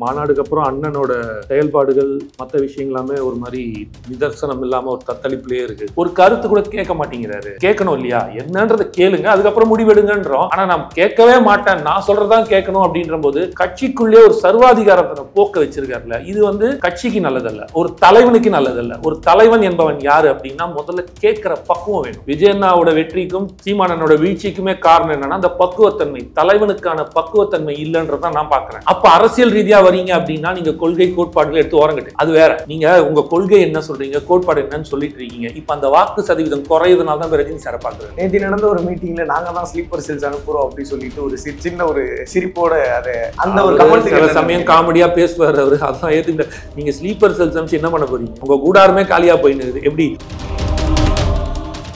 மாநாடுக்கு அப்புறம் அண்ணனோட செயல்பாடுகள் மற்ற விஷயங்கள் எல்லாமே ஒரு மாதிரி நிதர்சனம் இல்லாம ஒரு தத்தளிப்புலயே இருக்கு. ஒரு கருத்து கூட கேட்க மாட்டேங்கிறாரு. கேட்கணும் இல்லையா, என்னன்றதை கேளுங்க, அதுக்கப்புறம் முடிவெடுங்கன்றோம். ஆனா நான் கேட்கவே மாட்டேன், நான் சொல்றதான் கேட்கணும் அப்படின்ற போது கட்சிக்குள்ளே ஒரு சர்வாதிகாரத்தை போக்க வச்சிருக்காருல, இது கட்சிக்கு நல்லதல்ல, ஒரு தலைவனுக்கு நல்லதல்ல. ஒரு தலைவன் என்பவன் யாரு அப்படின்னா முதல்ல கேட்கிற பக்குவம் வேணும். விஜயண்ணாவோட வெற்றிக்கும் சீமானனோட வீழ்ச்சிக்குமே காரணம் என்னன்னா அந்த பக்குவத்தன்மை, தலைவனுக்கான பக்குவத்தன்மை இல்லைன்றதான் நான் பாக்குறேன். அப்ப அரசியல் ரீதியா வரீங்க அப்படின்னா நீங்க கொள்கை கோட்பாடுகளை எடுத்து ஓரங்கட்டு, அது வேற. நீங்க உங்க கொள்கை என்ன சொல்றீங்க, கோட்பாடு என்னன்னு சொல்லிட்டு இருக்கீங்க. இப்ப அந்த வாக்கு சதவீதம் குறையதுனால தான் ரஜினி சாரை பாக்குறேன். நேற்று நடந்த ஒரு மீட்டிங்ல நாங்க தான் ஸ்லீப்பர் செல்ஸ் அனுப்புறோம் அப்படின்னு சொல்லிட்டு ஒரு சின்ன ஒரு சிரிப்போட அதை அந்த ஒரு கமெண்ட் சில சமயம் காமெடியா பேசுவார் அவரு. அதான் ஏத்துக்கிட்ட. நீங்க ஸ்லீப்பர் செல்ஸ் அனுப்பிச்சு என்ன பண்ண போறீங்க? உங்க கூடாருமே காலியா போயின்னு எப்படி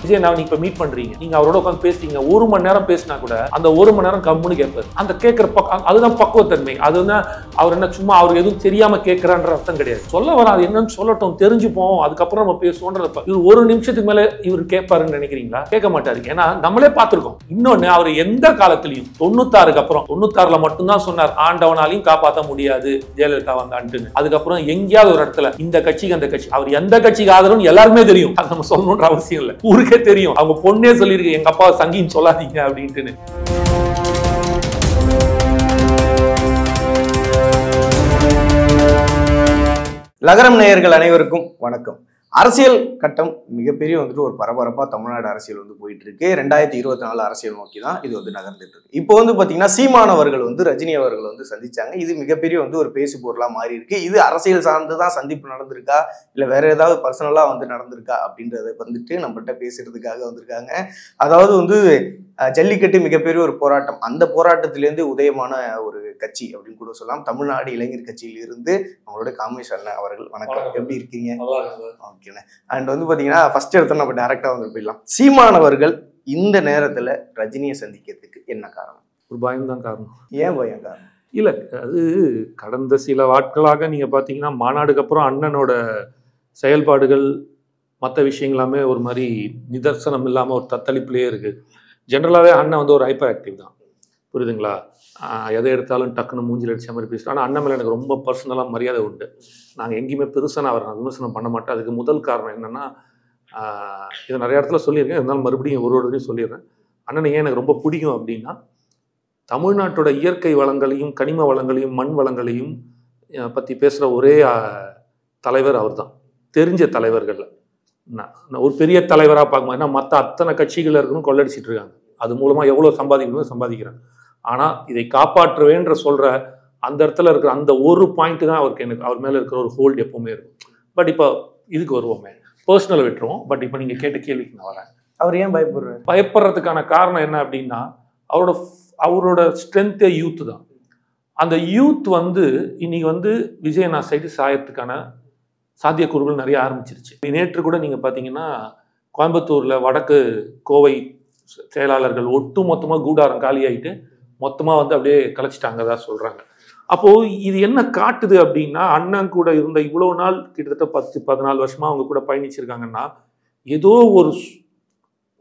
விஜய் நான் இப்ப மீட் பண்றீங்க, நீங்க அவரோட உட்காந்து பேசுறீங்க, 1 மணி நேரம் பேசினா கூட அந்த 1 மணி நேரம் கம்முன்னு கேட்பாரு. அந்த கேட்கிற அதுதான் பக்குவத்தன்மை. அதுதான் அவர் என்ன சும்மா அவர் எதுவும் தெரியாம கேட்கிறான்ற அர்த்தம் கிடையாது. சொல்ல வர அது என்னன்னு சொல்லட்டும், தெரிஞ்சுப்போம், அதுக்கப்புறம் நம்ம பேசுவோன்றத. இவர் 1 நிமிஷத்துக்கு மேல இவர் கேட்பாருன்னு நினைக்கிறீங்களா? கேட்க மாட்டாரு. ஏன்னா நம்மளே பார்த்திருக்கோம். இன்னொன்னு, அவர் எந்த காலத்திலையும் 96க்கு அப்புறம் 96ல மட்டும்தான் சொன்னார் ஆண்டவனாலையும் காப்பாற்ற முடியாது ஜெயலலிதா வந்தான்ட்டு. அதுக்கப்புறம் எங்கேயாவது ஒரு இடத்துல இந்த கட்சிக்கு அந்த கட்சி, அவர் எந்த கட்சிக்கு ஆதரவுன்னு எல்லாருமே தெரியும். அது நம்ம சொல்லணும்ன்ற அவசியம் இல்லை, ஊருக்கு தெரியும். அவங்க பொண்ணே சொல்லிருக்கு எங்க அப்பா சங்கின்னு சொல்லாதீங்க அப்படின்ட்டு. லகரம் நேயர்கள் அனைவருக்கும் வணக்கம். அரசியல் கட்டம் மிகப்பெரிய ஒரு பரபரப்பா தமிழ்நாடு அரசியல் போயிட்டு இருக்கு. 2024 அரசியல் நோக்கி தான் இது நகர்ந்துட்டு இருக்கு. இப்போ பாத்தீங்கன்னா சீமான் அவர்கள் ரஜினி அவர்கள் சந்திச்சாங்க. இது மிகப்பெரிய ஒரு பேசு பொருளா மாறி இருக்கு. இது அரசியல் சார்ந்துதான் சந்திப்பு நடந்திருக்கா இல்ல வேற ஏதாவது பர்சனலா நடந்திருக்கா அப்படின்றத நம்மகிட்ட பேசுறதுக்காக வந்திருக்காங்க. அதாவது ஜல்லிக்கட்டு மிகப்பெரிய ஒரு போராட்டம், அந்த போராட்டத்திலேருந்து உதயமான ஒரு கட்சி அப்படின்னு கூட சொல்லலாம். தமிழ்நாடு இளைஞர் கட்சியில இருந்து நம்மளோட காமேஷ் அண்ணன் அவர்கள். வணக்கம், எப்படி இருக்கீங்க? ஓகேண்ணே. அண்ட் பாத்தீங்கன்னா ஃபர்ஸ்ட் எடுத்து நம்ம டைரக்டா போயிடலாம். சீமான் அவர்கள் இந்த நேரத்துல ரஜினியை சந்திக்கிறதுக்கு என்ன காரணம்? ஒரு பயம்தான் காரணம். ஏன் பயம் காரணம்? இல்ல, அது கடந்த சில நாட்களாக நீங்க பாத்தீங்கன்னா மாநாடுக்கு அப்புறம் அண்ணனோட செயல்பாடுகள் மற்ற விஷயங்கள் எல்லாமே ஒரு மாதிரி நிதர்சனம் இல்லாம ஒரு தத்தளிப்புலயே இருக்கு. ஜென்ரலாகவே அண்ணன் ஒரு ஹைப்பர் ஆக்டிவ் தான், புரியுதுங்களா? எதை எடுத்தாலும் டக்குன்னு மூஞ்சில் அடிச்ச மாதிரி பேசுகிறோம். ஆனால் அண்ணன் மேலே எனக்கு ரொம்ப பர்சனலாக மரியாதை உண்டு. நாங்கள் எங்கேயுமே பெருசாக நான் விமர்சனம் பண்ண மாட்டேன். அதுக்கு முதல் காரணம் என்னென்னா, இதை நிறைய இடத்துல சொல்லியிருக்கேன், இருந்தாலும் மறுபடியும் ஒரு தடவையும் சொல்லிடுறேன். அண்ணனை ஏன் எனக்கு ரொம்ப பிடிக்கும் அப்படின்னா, தமிழ்நாட்டோட இயற்கை வளங்களையும் கனிம வளங்களையும் மண் வளங்களையும் பற்றி பேசுகிற ஒரே தலைவர் அவர் தான். தெரிஞ்ச தலைவர்கள் ஒரு பெரிய தலைவராக பார்க்கும்போது, ஏன்னா மற்ற அத்தனை கட்சிகள் இருக்கணும் கொள்ளடிச்சிட்டு இருக்காங்க, அது மூலமாக எவ்வளோ சம்பாதிக்கணுமோ சம்பாதிக்கிறாங்க. ஆனால் இதை காப்பாற்றுவேன்ற சொல்கிற அந்த இடத்துல இருக்கிற அந்த ஒரு பாயிண்ட் தான் எனக்கு அவர் மேலே இருக்கிற ஒரு ஹோல்டு எப்பவுமே இருக்கும். பட் இப்போ இதுக்கு வருவோமே, பர்சனல் விட்டுருவோம். பட் இப்போ நீங்கள் கேட்ட கேள்விக்கு நான் வரேன். அவர் ஏன் பயப்படுறாரு? பயப்படுறதுக்கான காரணம் என்ன அப்படின்னா, அவரோட ஸ்ட்ரென்த்தே யூத் தான். அந்த யூத் இன்னைக்கு விஜயண்ணா சைடு சாயத்துக்கான சாத்தியக்கூறுகள் நிறைய ஆரம்பிச்சிருச்சு. நேற்று கூட நீங்க பாத்தீங்கன்னா கோயம்புத்தூர்ல வடக்கு கோவை செயலாளர்கள் ஒட்டு மொத்தமா கூடாரம் காலி ஆயிட்டு மொத்தமா அப்படியே கலைச்சிட்டாங்கதான் சொல்றாங்க. அப்போ இது என்ன காட்டுது அப்படின்னா, அண்ணன் கூட இருந்த இவ்வளவு நாள் கிட்டத்தட்ட 10-14 வருஷமா அவங்க கூட பயணிச்சிருக்காங்கன்னா, ஏதோ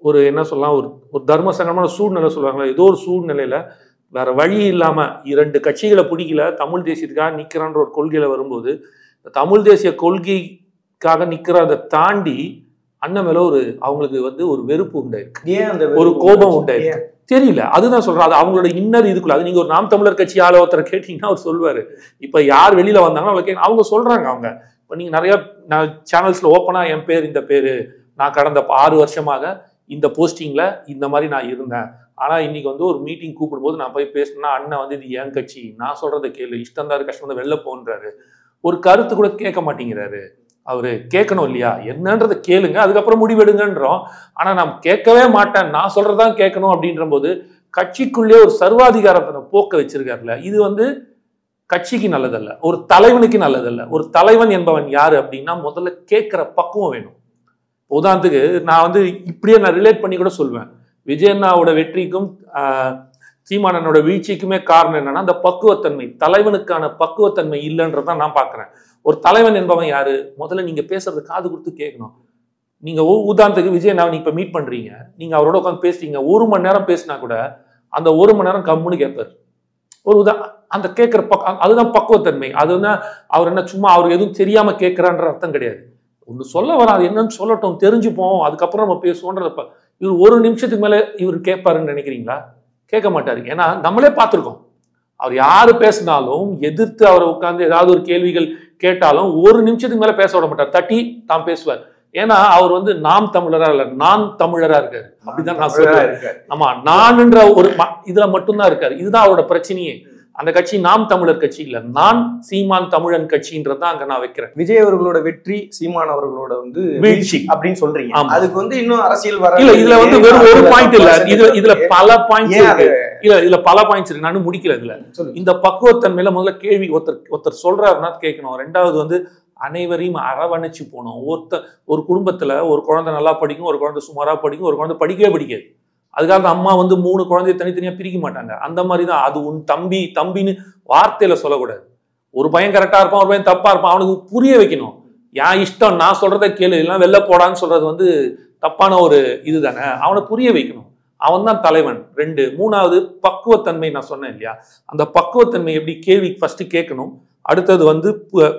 ஒரு என்ன சொல்லலாம், ஒரு தர்ம சங்கடமான சூழ்நிலை சொல்றாங்களா, ஏதோ ஒரு சூழ்நிலையில வேற வழி இல்லாம 2 கட்சிகளை பிடிக்கல, தமிழ் தேசியத்துக்காக நிக்கிறான்ற ஒரு கொள்கையில வரும்போது, தமிழ் தேசிய கொள்கைக்காக நிக்கிறத தாண்டி அண்ணன் மேல அவங்களுக்கு ஒரு வெறுப்பு உண்டாயிருக்கு, ஒரு கோபம் உண்டாயிருக்கு. தெரியல, அதுதான் சொல்றேன். அது அவங்களோட இன்னர் இதுக்குள்ள. அது நீங்க ஒரு நாம் தமிழர் கட்சி ஆள ஒருத்தரை கேட்டீங்கன்னா அவர் சொல்லுவாரு. இப்ப யார் வெளியில வந்தாங்கன்னா அவங்க சொல்றாங்க. அவங்க இப்ப நீங்க நிறைய சேனல்ஸ்ல ஓப்பனா என் பேர் இந்த பேரு, நான் கடந்த 6 வருஷமாக இந்த போஸ்டிங்ல இந்த மாதிரி நான் இருந்தேன். ஆனா இன்னைக்கு ஒரு மீட்டிங் கூப்பிடும்போது நான் போய் பேசினா அண்ணன் இது என் கட்சி, நான் சொல்றதை கேளு, இஷ்டம் தான் கஷ்டம் தான் வெளில போன்றாரு. ஒரு கருத்து கூட கேட்க மாட்டேங்கிறாரு. அவரு கேட்கணும் இல்லையா, என்னன்றதை கேளுங்க, அதுக்கப்புறம் முடிவெடுங்கன்றோம். ஆனா நான் கேட்கவே மாட்டேன், நான் சொல்றதான் கேட்கணும் அப்படின்ற போது கட்சிக்குள்ளே ஒரு சர்வாதிகாரத்தை போக்க வச்சிருக்காருல, இது கட்சிக்கு நல்லதல்ல, ஒரு தலைவனுக்கு நல்லதல்ல. ஒரு தலைவன் என்பவன் யாரு அப்படின்னா முதல்ல கேட்கிற பக்குவம் வேணும். உதாரணத்துக்கு நான் இப்படியே நான் ரிலேட் பண்ணி கூட சொல்வேன். விஜயண்ணாவோட வெற்றிக்கும் சீமானனோட வீழ்ச்சிக்குமே காரணம் என்னன்னா அந்த பக்குவத்தன்மை, தலைவனுக்கான பக்குவத்தன்மை இல்லைன்றதான் நான் பாக்குறேன். ஒரு தலைவன் என்பவன் யாரு, முதல்ல நீங்க பேசுறது காது கொடுத்து கேட்கணும். நீங்க உதாரணத்துக்கு விஜயண்ணா இப்ப மீட் பண்றீங்க, நீங்க அவரோட உட்காந்து பேசுறீங்க, 1 மணி நேரம் பேசினா கூட அந்த 1 மணி நேரம் கம்முன்னு கேட்பாரு. ஒரு அந்த கேட்குற அதுதான் பக்குவத்தன்மை. அதுதான் அவர் என்ன சும்மா அவர் எதுவும் தெரியாம கேட்கிறான்ற அர்த்தம் கிடையாது. ஒன்று சொல்ல வர அது என்னன்னு சொல்லட்டும், தெரிஞ்சுப்போம், அதுக்கப்புறம் நம்ம பேசுவோன்றத. இவர் ஒரு நிமிஷத்துக்கு மேல இவர் கேட்பாருன்னு நினைக்கிறீங்களா? கேட்க மாட்டாரு. ஏன்னா நம்மளே பார்த்துருக்கோம், அவர் யாரு பேசினாலும் எதிர்த்து அவரை உட்கார்ந்து ஏதாவது ஒரு கேள்விகள் கேட்டாலும் ஒரு நிமிஷத்துக்கு மேல பேச விட மாட்டார், தட்டி தான் பேசுவார். ஏன்னா அவர் வந்து நாம் தமிழரா இல்ல, நான் தமிழரா இருக்காரு. அப்படிதான் நான் சொல்றேன். ஆமா, நான்ன்ற ஒரு இதுல மட்டும்தான் இருக்காரு. இதுதான் அவரோட பிரச்சனையே. அந்த கட்சி நாம் தமிழர் கட்சி இல்ல, நான் சீமான் தமிழன் கட்சின்றதான் அங்க நான் வைக்கிறேன். விஜய் அவர்களோட வெற்றி சீமான் அவர்களோட வந்து வீழ்ச்சி அப்படின்னு சொல்றீங்க. அதுக்கு வந்து இன்னும் அரசியல் வர இல்ல. இதுல வந்து வெறும் ஒரு பாயிண்ட் இல்ல, இதுல பல பாயிண்ட்ஸ் இருக்கு. இல்ல, இதுல பல பாயிண்ட்ஸ் இருக்கு, நானும் முடிக்கல. இதுல இந்த பக்குவத்தன்மையில முதல்ல கேள்வி ஒருத்தர் சொல்றாருன்னா கேட்கணும். ரெண்டாவது வந்து அனைவரையும் அரவணைச்சு போனோம். ஒரு குடும்பத்துல ஒரு குழந்தை நல்லா படிக்கும், ஒரு குழந்தை சுமாரா படிக்கும், ஒரு குழந்தை படிக்கவே படிக்காது. அதுக்காக அம்மா வந்து 3 குழந்தைய தனித்தனியா பிரிக்க மாட்டாங்க. அந்த மாதிரிதான் அது உன் தம்பி தம்பின்னு வார்த்தையில சொல்லக்கூடாது. ஒரு பையன் கரெக்டா இருப்பான், ஒரு பையன் தப்பா இருப்பான், அவனுக்கு புரிய வைக்கணும். என் இஷ்டம், நான் சொல்றத கேளு, எல்லாம் வெளில போடான்னு சொல்றது வந்து தப்பான ஒரு இதுதானே. அவனை புரிய வைக்கணும். அவன் தான் தலைவன். 2 3வது பக்குவத்தன்மை. நான் சொன்னேன் இல்லையா, அந்த பக்குவத்தன்மை எப்படி கேள்வி ஃபர்ஸ்ட் கேட்கணும். அடுத்தது வந்து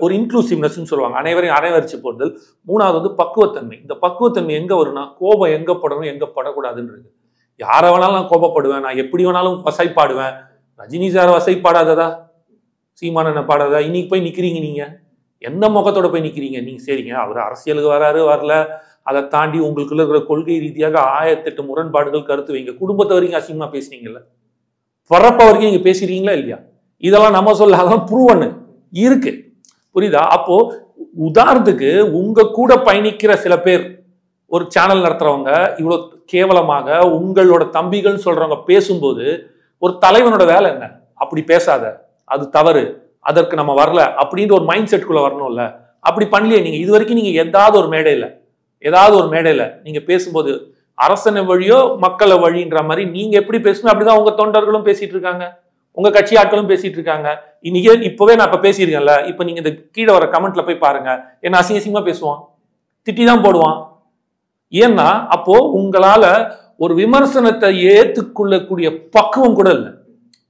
ஒரு இன்க்ளூசிவ்னஸ் சொல்லுவாங்க, அனைவரையும் அரவணைச்சு போடுதல். 3வது வந்து பக்குவத்தன்மை. இந்த பக்குவத்தன்மை எங்க வரும்னா, கோபம் எங்க படணும் எங்க படக்கூடாதுன்றது. யாரை வேணாலும் நான் கோபப்படுவேன், நான் எப்படி வேணாலும் வசைப்பாடுவேன். ரஜினி சார் வசைப்பாடாததா, சீமானனை பாடாதா? இன்னைக்கு போய் நிக்கிறீங்க, நீங்க எந்த முகத்தோட போய் நிக்கிறீங்க நீங்க? சரிங்க, அவர் அரசியலுக்கு வராரு வரல, அதை தாண்டி உங்களுக்குள்ள இருக்கிற கொள்கை ரீதியாக 1008 முரண்பாடுகள் கருத்து வைங்க. குடும்பத்தை வரைக்கும் அசிங்கமா பேசுனீங்கல்ல, பரப்ப வரைக்கும் நீங்க பேசுறீங்களா இல்லையா? இதெல்லாம் நம்ம சொல்ல, அதெல்லாம் ப்ரூவ் இருக்கு, புரியுதா? அப்போ உதாரணத்துக்கு உங்க கூட பயணிக்கிற சில பேர், ஒரு சேனல் நடத்துறவங்க இவ்வளவு கேவலமாக உங்களோட தம்பிகள் சொல்றவங்க பேசும்போது ஒரு தலைவனோட வேலை என்ன? அப்படி பேசாத, அது தவறு, அதற்கு நம்ம வரல அப்படின்ற ஒரு மைண்ட் செட்டுக்குள்ள வரணும்ல. அப்படி பண்ணலையே நீங்க. இது வரைக்கும் நீங்க ஏதாவது ஒரு மேடையில நீங்க பேசும்போது அரசனை வழியோ மக்களை வழின்ற மாதிரி நீங்க எப்படி பேசணும் அப்படிதான் உங்க தொண்டர்களும் பேசிட்டு இருக்காங்க, உங்க கட்சி ஆட்களும் பேசிட்டு இருக்காங்க. இன்னைக்கு இப்பவே நான் இப்ப பேசியிருக்கேன்ல, இப்ப நீங்க இந்த கீழே வர கமெண்ட்ல போய் பாருங்க, என்ன அசிங்கமா பேசுவான், திட்டி தான் போடுவான். ஏன்னா அப்போ உங்களால ஒரு விமர்சனத்தை ஏற்றுக்கொள்ளக்கூடிய பக்குவம் கூட இல்லை,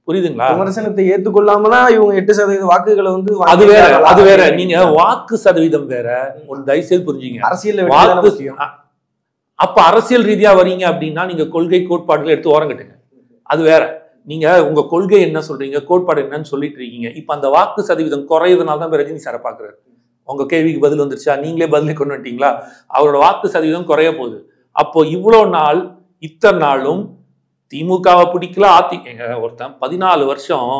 புரியுதுங்களா? விமர்சனத்தை ஏற்றுக்கொள்ளாமதான் இவங்க 8% வாக்குகளை வந்து அது வேற. நீங்க வாக்கு சதவீதம் வேற. ஒரு தயவுசெய்து புரிஞ்சுங்க, அரசியல் அப்ப அரசியல் ரீதியா வரீங்க அப்படின்னா நீங்க கொள்கை கோட்பாடுகளை எடுத்து ஓரங்கட்டுங்க, அது வேற. நீங்க உங்க கொள்கை என்ன சொல்றீங்க, கோட்பாடு என்னன்னு சொல்லிட்டு இருக்கீங்க. இப்ப அந்த வாக்கு சதவீதம் குறையதுனால தான் ரஜினி சாரை பாக்குறாரு. உங்க கேள்விக்கு பதில் வந்துருச்சா? நீங்களே பதிலை கொண்டு வந்துட்டீங்களா? அவரோட வாக்கு சதவீதம் குறைய போகுது. அப்போ இவ்வளவு நாள், இத்தனை நாளும் திமுகவை பிடிக்கல, ஒருத்தன் 14 வருஷம்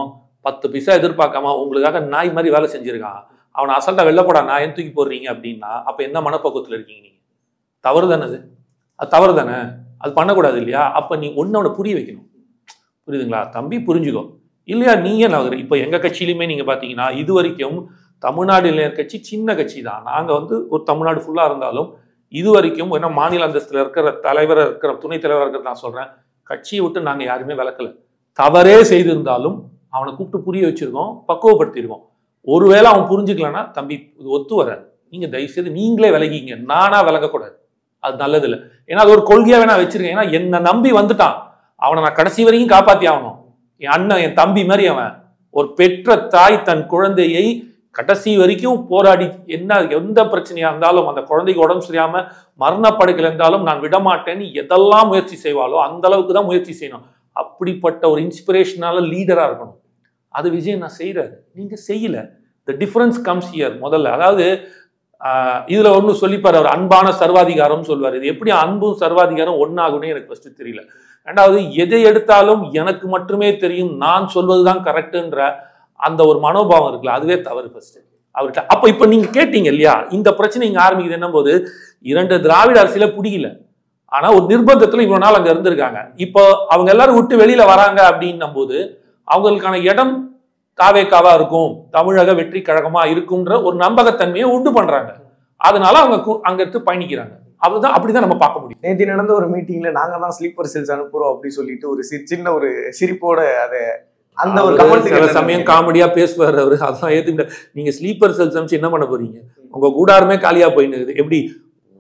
10 பைசா எதிர்பார்க்காம உங்களுக்காக நாய் மாதிரி வேலை செஞ்சிருக்கான். அவனை அசல்ட்டா வெள்ளப்படா நான் தூக்கி போடுறீங்க அப்படின்னா அப்ப என்ன மனப்பக்குவத்துல இருக்கீங்க நீங்க? தவறு தானே அது தவறு தானே, அது பண்ணக்கூடாது இல்லையா? அப்ப நீ ஒன்னோட புரிய வைக்கணும், புரியுதுங்களா? தம்பி புரிஞ்சுக்கோ இல்லையா? நீங்க இப்ப எங்க கட்சியிலுமே நீங்க பாத்தீங்கன்னா இது வரைக்கும் தமிழ்நாடு இளைஞர் கட்சி சின்ன கட்சி தான். நாங்க வந்து ஒரு தமிழ்நாடு ஃபுல்லா இருந்தாலும் இது வரைக்கும் என்ன மாநில அந்தஸ்துல இருக்கிற தலைவரை இருக்கிற துணைத் தலைவராக இருக்கிறது நான் சொல்றேன், கட்சியை விட்டு நாங்க யாருமே விளக்கல. தவறே செய்திருந்தாலும் அவனை கூப்பிட்டு புரிய வச்சிருக்கோம், பக்குவப்படுத்திருக்கோம். ஒருவேளை அவன் புரிஞ்சுக்கலன்னா தம்பி இது ஒத்து வராது, நீங்க தயவுசெய்து நீங்களே விலகிங்க, நானா விலகக்கூடாது, அது நல்லது இல்லை. ஏன்னா அது ஒரு கொள்கையா வேணா வச்சிருக்கேன். ஏன்னா என்னை நம்பி வந்துட்டான், அவனை நான் கடைசி வரைக்கும் காப்பாத்தி ஆகணும். என் அண்ணன் என் தம்பி மாதிரி அவன். ஒரு பெற்ற தாய் தன் குழந்தையை கடைசி வரைக்கும் போராடி எந்த பிரச்சனையா இருந்தாலும் அந்த குழந்தைக்கு உடம்பு சரியாம மரணப்படுக்கையில் இருந்தாலும் நான் விடமாட்டேன்னு எதெல்லாம் முயற்சி செய்வாளோ அந்த அளவுக்கு தான் முயற்சி செய்யணும். அப்படிப்பட்ட ஒரு இன்ஸ்பிரேஷனால லீடரா இருக்கணும். அது விஜய் நான் செய்யறாரு, நீங்க செய்யல. The difference comes here. முதல்ல அதாவது இதுல ஒண்ணு சொல்லிப்பாரு, அவர் அன்பான சர்வாதிகாரம் சொல்வார். இது எப்படி அன்பும் சர்வாதிகாரம் ஒன்னாகுன்னு எனக்கு ஃபர்ஸ்ட் தெரியல. ரெண்டாவது, எதை எடுத்தாலும் எனக்கு மட்டுமே தெரியும், நான் சொல்வதுதான் கரெக்டுன்ற அந்த ஒரு மனோபாவம் இருக்குல்ல, அதுவே தவறு ஃபர்ஸ்ட் அவர்கிட்ட. அப்ப இப்ப நீங்க கேட்டீங்க இல்லையா, இந்த பிரச்சனை இங்க ஆரம்பிக்குது என்ன போது, 2 திராவிட அரசியல பிடிக்கல, ஆனா ஒரு நிர்பந்தத்துல இவ்வளவு நாள் அங்க இருந்திருக்காங்க. இப்போ அவங்க எல்லாரும் விட்டு வெளியில வராங்க அப்படின்னும் போது அவங்களுக்கான இடம் தாவேக்காவா இருக்கும், தமிழக வெற்றி கழகமா இருக்கும்ன்ற ஒரு நம்பகத்தன்மையை உண்டு பண்றாங்க. அதனால அவங்க அங்க எடுத்து பயணிக்கிறாங்க. அதுதான் அப்படிதான் நம்ம பார்க்க முடியும். நேற்று நடந்த ஒரு மீட்டிங்ல நாங்க தான் ஸ்லீப்பர் செல்ஸ் அனுப்புறோம் அப்படின்னு சொல்லிட்டு ஒரு சின்ன ஒரு சிரிப்போட அதை அந்த ஒரு கமெண்ட் சில சமயம் காமெடியா பேசுவார் அவரு. அதான் ஏத்துக்கிட்ட. நீங்க ஸ்லீப்பர் செல்ஸ் அனுப்பிச்சு என்ன பண்ண போறீங்க? உங்க கூடாருமே காலியா போயின்னு எப்படி?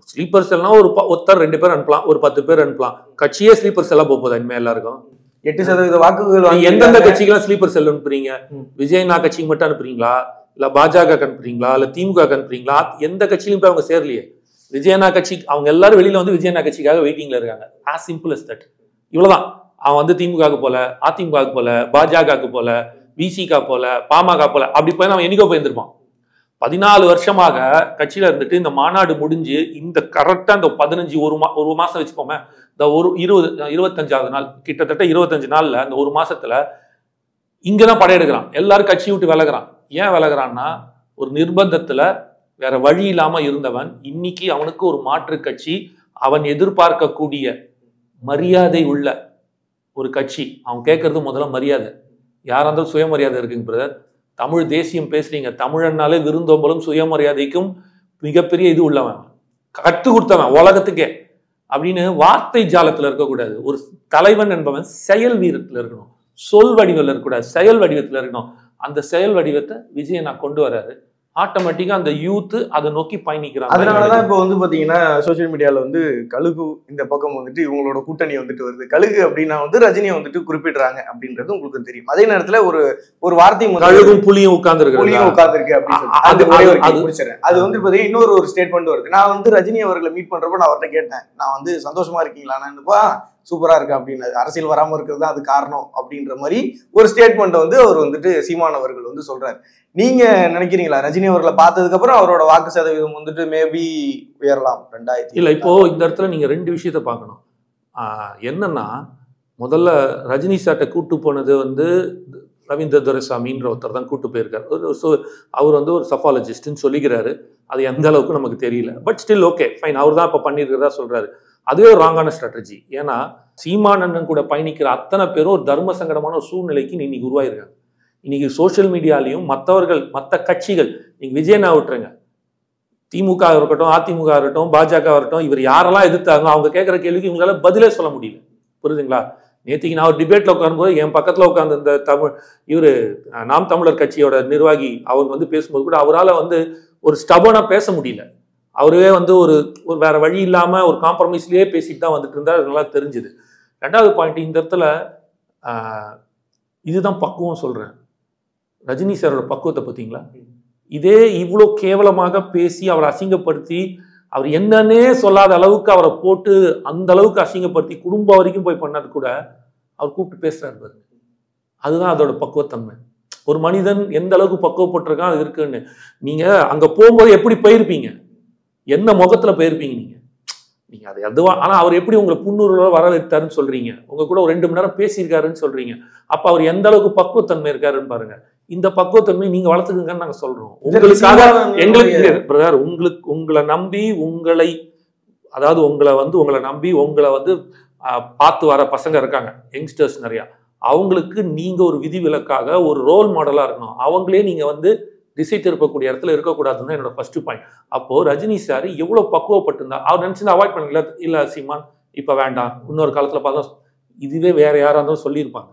ஸ்லீப்பர் செல்னா ஒரு ஒருத்தர் 2 பேர் அனுப்பலாம், ஒரு 10 பேர் அனுப்பலாம். கட்சியே ஸ்லீப்பர் செல்லா போகுதா இனிமே எல்லாருக்கும்? 8% வாக்குகள் எந்தெந்த கட்சிக்கெல்லாம் ஸ்லீப்பர் செல் அனுப்புறீங்க? விஜய்னா கட்சிக்கு மட்டும் அனுப்புறீங்களா, இல்ல பாஜக அனுப்புறீங்களா, இல்ல திமுக அனுப்புறீங்களா? எந்த கட்சியிலும் போய் அவங்க சேரலையே. விஜயனா கட்சி அவங்க எல்லாரும் வெளியில வந்து விஜயனா கட்சிக்காக வெயிட்டிங்ல இருக்காங்க. As simple as that. இவ்வளவுதான். அவன் வந்து திமுகவுக்கு போல, அதிமுகவுக்கு போல, பாஜகவுக்கு போல, விசிகா போல, பாமக போல, அப்படி போய் அவன் என்னைக்கோ போயிருந்திருப்பான். 14 வருஷமாக கட்சியில இருந்துட்டு இந்த மாநாடு முடிஞ்சு இந்த கரெக்டா இந்த 15 ஒரு மாசம் வச்சுப்போமே, இந்த ஒரு 25வது நாள், கிட்டத்தட்ட 25 நாள்ல இந்த ஒரு மாசத்துல இங்கதான் படையெடுக்கிறான். எல்லாரும் கட்சி விட்டு விலகுறான். ஏன் விலகுறான்னா, ஒரு நிர்பந்தத்துல வேற வழி இல்லாம இருந்தவன் இன்னைக்கு அவனுக்கு ஒரு மாற்று கட்சி, அவன் எதிர்பார்க்கக்கூடிய மரியாதை உள்ள ஒரு கட்சி. அவன் கேட்கறது முதல்ல மரியாதை. யாரா இருந்தாலும் சுயமரியாதை இருக்குங்க பிரதர். தமிழ் தேசியம் பேசுறீங்க, தமிழன்னாலே விருந்தோம்பலும் சுயமரியாதைக்கும் மிகப்பெரிய இது உள்ளவன், கத்து கொடுத்தவன் உலகத்துக்கே அப்படின்னு. வார்த்தை ஜாலத்துல இருக்கக்கூடாது. ஒரு தலைவன் என்பவன் செயல் வீரத்துல இருக்கணும், சொல் வடிவில் இருக்கக்கூடாது, செயல் வடிவத்துல இருக்கணும். அந்த செயல் வடிவத்தை விஜய் நான் கொண்டு வராரு. ஆட்டோமேட்டிக்கா அந்த யூத் அதை நோக்கி பயணிக்கிறாங்க. அதனாலதான் இப்போ வந்து பாத்தீங்கன்னா சோசியல் மீடியால வந்து கழுகு இந்த பக்கம் வந்துட்டு இவங்களோட கூட்டணி வந்துட்டு வருது. கழுகு அப்படின்னா வந்து ரஜினியை வந்துட்டு குறிப்பிடுறாங்க அப்படின்றது உங்களுக்கு தெரியும். அதே நேரத்துல ஒரு வார்த்தை கழுகும் புலியும் உட்கார்ந்துருக்கு அப்படின்னு அது வந்து பாத்தீங்கன்னா இன்னொரு ஸ்டேட்மெண்ட் வருது. நான் வந்து ரஜினி அவர்களை மீட் பண்றப்ப நான் அவர்கிட்ட கேட்டேன், நான் வந்து சந்தோஷமா இருக்கீங்களான்னுப்பா, சூப்பரா இருக்கு அப்படின்னு. அரசியல் வராம இருக்கிறது தான் அது காரணம் அப்படின்ற மாதிரி ஒரு ஸ்டேட்மெண்ட் வந்து அவர் வந்துட்டு சீமான் அவர்கள் வந்து சொல்றாரு. நீங்க நினைக்கிறீங்களா ரஜினி அவர்களை பார்த்ததுக்கு அப்புறம் அவரோட வாக்கு சதவீதம் வந்துட்டு மேபி உயரலாம் 2000? இல்ல, இப்போ இந்த இடத்துல நீங்க 2 விஷயத்த பார்க்கணும். என்னன்னா, முதல்ல ரஜினி சார்ட்ட கூட்டு போனது வந்து ரவீந்திர துரைசாமின்ற ஒருத்தர் தான் கூட்டு போயிருக்காரு. அவர் வந்து ஒரு சஃபாலஜிஸ்ட்னு சொல்லிக்கிறாரு. அது எந்த அளவுக்கு நமக்கு தெரியல. பட் ஸ்டில் ஓகே ஃபைன், அவர் தான் இப்போ பண்ணியிருக்கிறதா சொல்றாரு. அதுவே ஒரு ராங்கான ஸ்ட்ராட்டஜி. ஏன்னா சீமானந்தன் கூட பயணிக்கிற அத்தனை பேரும் ஒரு தர்ம சங்கடமான ஒரு சூழ்நிலைக்கு இன்னைக்கு உருவாயிருக்காங்க. இன்னைக்கு சோசியல் மீடியாலையும் மற்றவர்கள், மற்ற கட்சிகள், நீங்க விஜயனா விட்டுருங்க, திமுக இருக்கட்டும், அதிமுக இருக்கட்டும், பாஜக இருக்கட்டும், இவர் யாரெல்லாம் எதிர்த்தாங்க அவங்க கேட்குற கேள்விக்கு இவங்களால பதிலே சொல்ல முடியல. புரியுதுங்களா? நேற்றுக்கு நான் ஒரு டிபேட்ல உட்காரும்போது என் பக்கத்துல உட்காந்து இந்த நாம் தமிழர் கட்சியோட நிர்வாகி அவங்க வந்து பேசும்போது கூட அவரால் வந்து ஒரு ஸ்டபனா பேச முடியல. அவரே வந்து ஒரு வேற வழி இல்லாம ஒரு காம்ப்ரமைஸ்லயே பேசிட்டு தான் வந்துட்டு இருந்தா நல்லா தெரிஞ்சுது. 2வது பாயிண்ட் இந்த இடத்துல இதுதான் பக்குவம் சொல்றேன். ரஜினி சாரோட பக்குவத்தை பார்த்தீங்களா? இதே இவ்வளோ கேவலமாக பேசி அவரை அசிங்கப்படுத்தி, அவர் என்னன்னே சொல்லாத அளவுக்கு அவரை போட்டு அந்த அளவுக்கு அசிங்கப்படுத்தி குடும்பம் வரைக்கும் போய் பண்ணது கூட அவர் கூப்பிட்டு பேசுறாரு பாருங்க. அதுதான் அதோட பக்குவத்தன்மை. ஒரு மனிதன் எந்த அளவுக்கு பக்குவப்பட்டிருக்கான் அது இருக்குன்னு. நீங்க அங்க போகும்போது எப்படி போயிருப்பீங்க, என்ன முகத்துல போயிருப்பீங்க நீங்க அது எதுவா. ஆனா அவர் எப்படி உங்களை புன்னூறுல வரவேற்றாருன்னு சொல்றீங்க, உங்க கூட ஒரு 2 மணி நேரம் பேசியிருக்காருன்னு சொல்றீங்க. அப்ப அவர் எந்த அளவுக்கு பக்குவத்தன்மை இருக்காருன்னு பாருங்க. இந்த பக்குவத்தன்மை நீங்க வளர்த்துக்குங்கன்னு நாங்க சொல்றோம். உங்களுக்காக எங்களுக்கு பிரதர், உங்களை நம்பி உங்களை நம்பி உங்களை வந்து பார்த்து வர பசங்க இருக்காங்க, யங்ஸ்டர்ஸ் நிறைய. அவங்களுக்கு நீங்க ஒரு விதிவிலக்காக ஒரு ரோல் மாடலா இருக்கணும். அவங்களே நீங்க வந்து திசை திருப்பக்கூடிய இடத்துல இருக்கக்கூடாதுன்னு என்னோட ஃபர்ஸ்ட் பாயிண்ட். அப்போ ரஜினி சார் எவ்வளவு பக்குவப்பட்டிருந்தா அவர் நினைச்சு அவாய்ட் பண்ணல. இல்ல சீமான் இப்ப வேண்டாம், இன்னொரு காலத்துல பார்த்தா இதுவே வேற யாரா இருந்தாலும் சொல்லியிருப்பாங்க.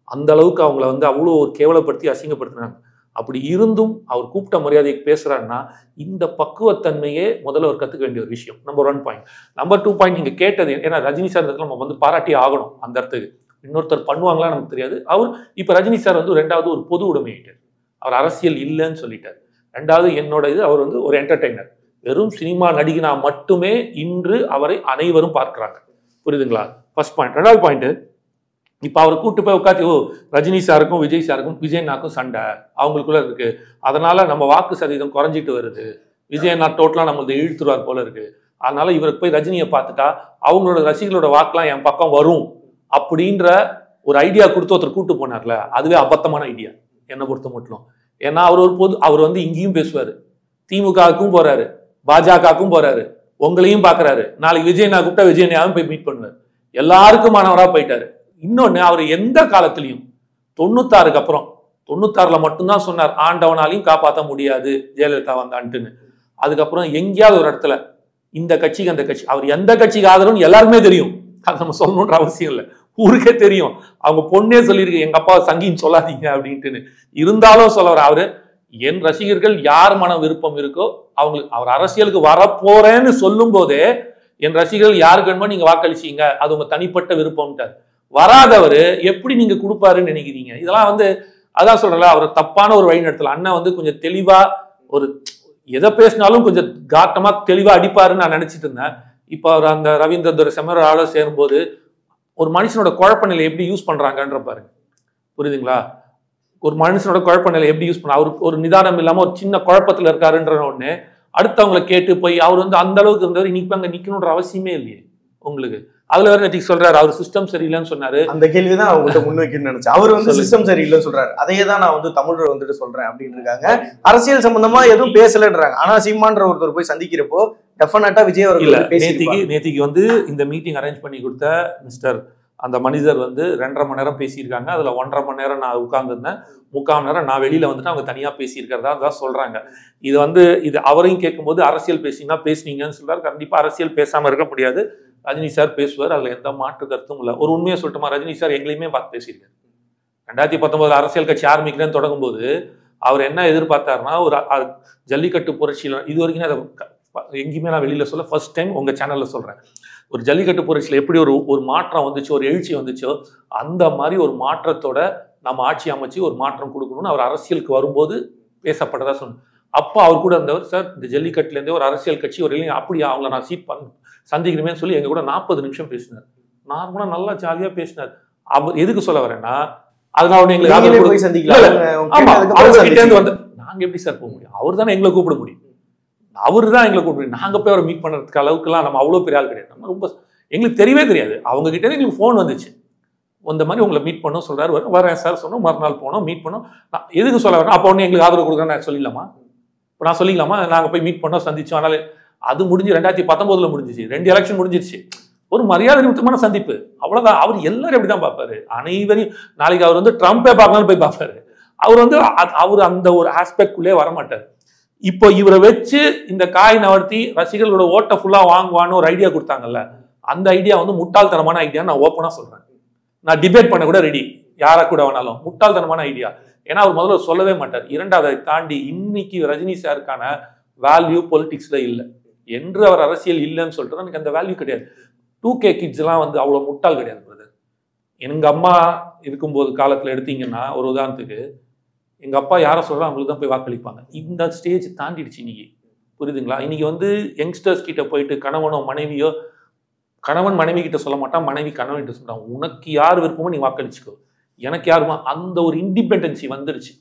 அந்த அளவுக்கு அவங்கள வந்து அவ்வளோ ஒரு கேவலப்படுத்தி அசிங்கப்படுத்தினாங்க. அப்படி இருந்தும் அவர் கூப்பிட்ட மரியாதைக்கு பேசுறாருன்னா இந்த பக்குவத்தன்மையே முதல்ல ஒரு கத்துக்க வேண்டிய ஒரு விஷயம். Number 1 point. நம்பர் 2 பாயிண்ட் நீங்க கேட்டது, ஏன்னா ரஜினி சார் நம்ம வந்து பாராட்டி ஆகணும். அந்த இடத்துக்கு இன்னொருத்தர் பண்ணுவாங்களா நமக்கு தெரியாது. அவர் இப்ப ரஜினி சார் வந்து 2வது ஒரு பொது உடைமையிட்டார். அவர் அரசியல் இல்லைன்னு சொல்லிட்டார். 2வது என்னோட இது, அவர் வந்து ஒரு என்டர்டெய்னர். வெறும் சினிமா நடிகனா மட்டுமே இன்று அவரை அனைவரும் பார்க்கிறாங்க. புரியுதுங்களா? First point. 2வது பாயிண்ட், இப்ப அவரை கூட்டு போய் உட்காந்து ரஜினி சாருக்கும் விஜய் சாருக்கும் விஜயனாக்கும் சண்டை அவங்களுக்குள்ள இருக்கு, அதனால நம்ம வாக்கு சதவீதம் குறைஞ்சிட்டு வருது, விஜயனா டோட்டலா நம்மளது இழுத்துருவார் போல இருக்கு, அதனால இவருக்கு போய் ரஜினியை பார்த்துட்டா அவங்களோட ரசிகர்களோட வாக்குலாம் என் பக்கம் வரும் அப்படின்ற ஒரு ஐடியா கொடுத்து ஒருத்தர் கூட்டு போனார்ல, அதுவே அபத்தமான ஐடியா என்னை பொறுத்த மட்டும். ஏன்னா அவர் வந்து இங்கேயும் பேசுவாரு, திமுகவுக்கும் போறாரு, பாஜகவுக்கும் போறாரு, உங்களையும் பாக்குறாரு, நாளைக்கு விஜயனா கூப்பிட்டா விஜயனாவும் போய் மீட் பண்ணுவார், எல்லாருக்கும் மாணவரா போயிட்டாரு. இன்னொன்னு, அவர் எந்த காலத்திலையும் 96க்கு அப்புறம் 96ல மட்டும்தான் சொன்னார் ஆண்டவனாலையும் காப்பாற்ற முடியாது ஜெயலலிதா வந்தான்ட்டுன்னு. அதுக்கப்புறம் எங்கேயாவது ஒரு இடத்துல இந்த கட்சிக்கு அந்த கட்சி, அவர் எந்த கட்சிக்கு ஆதரவுன்னு எல்லாருமே தெரியும், அது நம்ம சொல்லணுன்ற அவசியம் இல்லை, ஊருக்கே தெரியும். அவங்க பொண்ணே சொல்லியிருக்கு எங்க அப்பா சங்கின்னு சொல்லாதீங்க அப்படின்ட்டுன்னு. இருந்தாலும் சொல்ல அவரு, என் ரசிகர்கள் யார் மன விருப்பம் இருக்கோ அவங்களுக்கு, அவர் அரசியலுக்கு வரப்போறேன்னு சொல்லும் போதே என் ரசிகர்கள் யாருக்கு வேணுமோ நீங்க வாக்களிச்சீங்க, அது உங்க தனிப்பட்ட விருப்பம்ட்டார். வராதவர் எப்படி நீங்க கொடுப்பாருன்னு நினைக்கிறீங்க? இதெல்லாம் வந்து அதான் சொல்றல, அவர் தப்பான ஒரு வழி நடத்தல. அண்ணன் வந்து கொஞ்சம் தெளிவா ஒரு எதை பேசினாலும் கொஞ்சம் காட்டமா தெளிவா அடிப்பாருன்னு நான் நினைச்சிட்டு இருந்தேன். இப்போ அவர் அந்த ரவீந்திர துரை செம்மர ஆள சேரும்போது ஒரு மனுஷனோட குழப்ப நிலை எப்படி யூஸ் பண்றாங்கன்ற பாருங்க. புரியுதுங்களா? ஒரு மனுஷனோட குழப்ப நிலை எப்படி யூஸ் பண்ண, அவர் ஒரு நிதானம் இல்லாம ஒரு சின்ன குழப்பத்துல இருக்காருன்ற உடனே அடுத்தவங்களை கேட்டு போய் அவர் வந்து அந்த அளவுக்கு இருந்தவர் இன்னைக்கு அங்க நிக்கணும்ன்ற அவசியமே இல்லையே உங்களுக்கு. அதுல வேற நேற்று சொல்றாரு அவர் சிஸ்டம் சரியில்லைன்னு சொன்னாரு. அந்த கேள்விதான் அவங்ககிட்ட முன்வைக்கணும்னு நினைச்சேன். அவர் வந்து சிஸ்டம் சரியில்லைன்னு சொல்றாரு, அதையே தான் நான் வந்து தமிழர் வந்துட்டு சொல்றேன் அப்படின்னு இருக்காங்க. அரசியல் சம்பந்தமா எதுவும் பேசலன்றாங்க. ஆனா சீமான்ற ஒருத்தர் போய் சந்திக்கிறப்போ டெஃபினட்டா விஜய் அவர்கள் நேத்திக்கு வந்து இந்த மீட்டிங் அரேஞ்ச் பண்ணி கொடுத்த மிஸ்டர் அந்த மனிதர் வந்து 2.5 மணி நேரம் பேசியிருக்காங்க. அதுல 1.5 மணி நேரம் நான் உட்கார்ந்துருந்தேன், 3/4 மணி நேரம் நான் வெளியில வந்துட்டு அவங்க தனியா பேசியிருக்கிறதா தான் சொல்றாங்க. இது வந்து இது அவரையும் கேட்கும்போது அரசியல் பேசுனீங்கன்னு சொல்றாரு. கண்டிப்பா அரசியல் பேசாம இருக்க முடியாது. ரஜினி சார் பேசுவார், அதுல எந்த மாற்று கருத்தும் இல்லை. ஒரு உண்மையை சொல்லிட்டுமா, ரஜினி சார் எங்களையுமே பார்த்து பேசியிருக்காரு. 2019 அரசியல் கட்சி ஆரம்பிக்கிறேன்னு தொடங்கும்போது அவர் என்ன எதிர்பார்த்தாருன்னா, ஒரு ஜல்லிக்கட்டு புரட்சியில் இது வரைக்கும் அதை எங்கேயுமே நான் வெளியில சொல்ல, ஃபர்ஸ்ட் டைம் உங்க சேனல்ல சொல்றேன். ஒரு ஜல்லிக்கட்டு புரட்சியில் எப்படி ஒரு மாற்றம் வந்துச்சோ, ஒரு எழுச்சி வந்துச்சோ, அந்த மாதிரி ஒரு மாற்றத்தோட நம்ம ஆட்சி அமைச்சு ஒரு மாற்றம் கொடுக்கணும்னு அவர் அரசியலுக்கு வரும்போது பேசப்பட்டதா சொன்னார். அப்போ அவர் கூட இருந்தவர், சார் இந்த ஜல்லிக்கட்டுலேருந்தே ஒரு அரசியல் கட்சி ஒரு இல்லைங்க அப்படியா அவங்கள நான் சந்திக்கிறேன்னு சொல்லி எங்க கூட 40 நிமிஷம் பேசினார். நார்மலா நல்லா ஜாலியா பேசினார். அவர் எதுக்கு சொல்ல வரேன்னா, அதனால எங்களுக்கு நாங்க எப்படி சார் போக முடியும்? அவர் தானே எங்களை கூப்பிட முடியும். அவரு தான் எங்களை கூப்பிட முடியும். நாங்க போய் அவரை மீட் பண்றதுக்கு அளவுக்குலாம் நம்ம அவ்வளவு பெரிய ஆள் கிடையாது. நம்ம ரொம்ப எங்களுக்கு தெரியவே தெரியாது. அவங்க கிட்டே எங்களுக்கு ஃபோன் வந்துச்சு, இந்த மாதிரி உங்களை மீட் பண்ணோம் சொல்றாரு. வரேன் சார் சொன்னோம், மறுநாள் போனோம், மீட் பண்ணோம். எதுக்கு சொல்ல வரேன், அப்போ ஒன்று எங்களுக்கு ஆதரவு கொடுக்குறேன்னு நான் சொல்லிடலாமா? இப்போ நான் சொல்லிக்கலாமா? நாங்கள் போய் மீட் பண்ணோம், சந்திச்சோம். அதனால அது முடிஞ்சு 2019 முடிஞ்சிச்சு, 2 எலெக்ஷன் முடிஞ்சிருச்சு. ஒரு மரியாதை நிமித்தமான சந்திப்பு, அவ்வளவுதான். அவர் எல்லாரும் எப்படிதான் பார்ப்பாரு, அனைவரையும். நாளைக்கு அவர் வந்து ட்ரம்பே பார்க்கலாம்னு போய் பார்ப்பாரு. அவர் வந்து அவர் அந்த ஒரு ஆஸ்பெக்ட்குள்ளே வரமாட்டார். இப்போ இவரை வச்சு இந்த காய் நவர்த்தி ரசிகர்களோட ஓட்டை ஃபுல்லா வாங்குவான்னு ஒரு ஐடியா கொடுத்தாங்கல்ல, அந்த ஐடியா வந்து முட்டாள்தனமான ஐடியா. நான் ஓப்பனா சொல்றேன், நான் டிபேட் பண்ண கூட ரெடி, யாரை கூட வேணாலும். முட்டாள்தனமான ஐடியா. ஏன்னா அவர் முதல்ல சொல்லவே மாட்டார். இரண்டாவதை தாண்டி இன்னைக்கு ரஜினி சாருக்கான வேல்யூ பொலிட்டிக்ஸ்ல இல்லை என்று அவர் அரசியல் இல்லைன்னு சொல்றது எனக்கு அந்த வேல்யூ கிடையாது. 2K கிட்ஸ் எல்லாம் வந்து அவ்வளவு முட்டாள் கிடையாது பிரதர். எங்க அம்மா இருக்கும்போது காலத்துல எடுத்தீங்கன்னா, ஒரு உதாரணத்துக்கு எங்க அப்பா யாரை சொல்றா அவங்களுக்கு தான் போய் வாக்களிப்பாங்க. இந்த ஸ்டேஜ் தாண்டிடுச்சு இன்னைக்கு. புரியுதுங்களா? இன்னைக்கு வந்து யங்ஸ்டர்ஸ் கிட்ட போயிட்டு கணவனோ மனைவியோ, கணவன் மனைவி கிட்ட சொல்ல மாட்டான், மனைவி கணவன் கிட்ட சொல்றான், உனக்கு யார் விருப்பமோ நீ வாக்களிச்சுக்கோ, எனக்கு யாருமா. அந்த ஒரு இண்டிபெண்டன்சி வந்துருச்சு,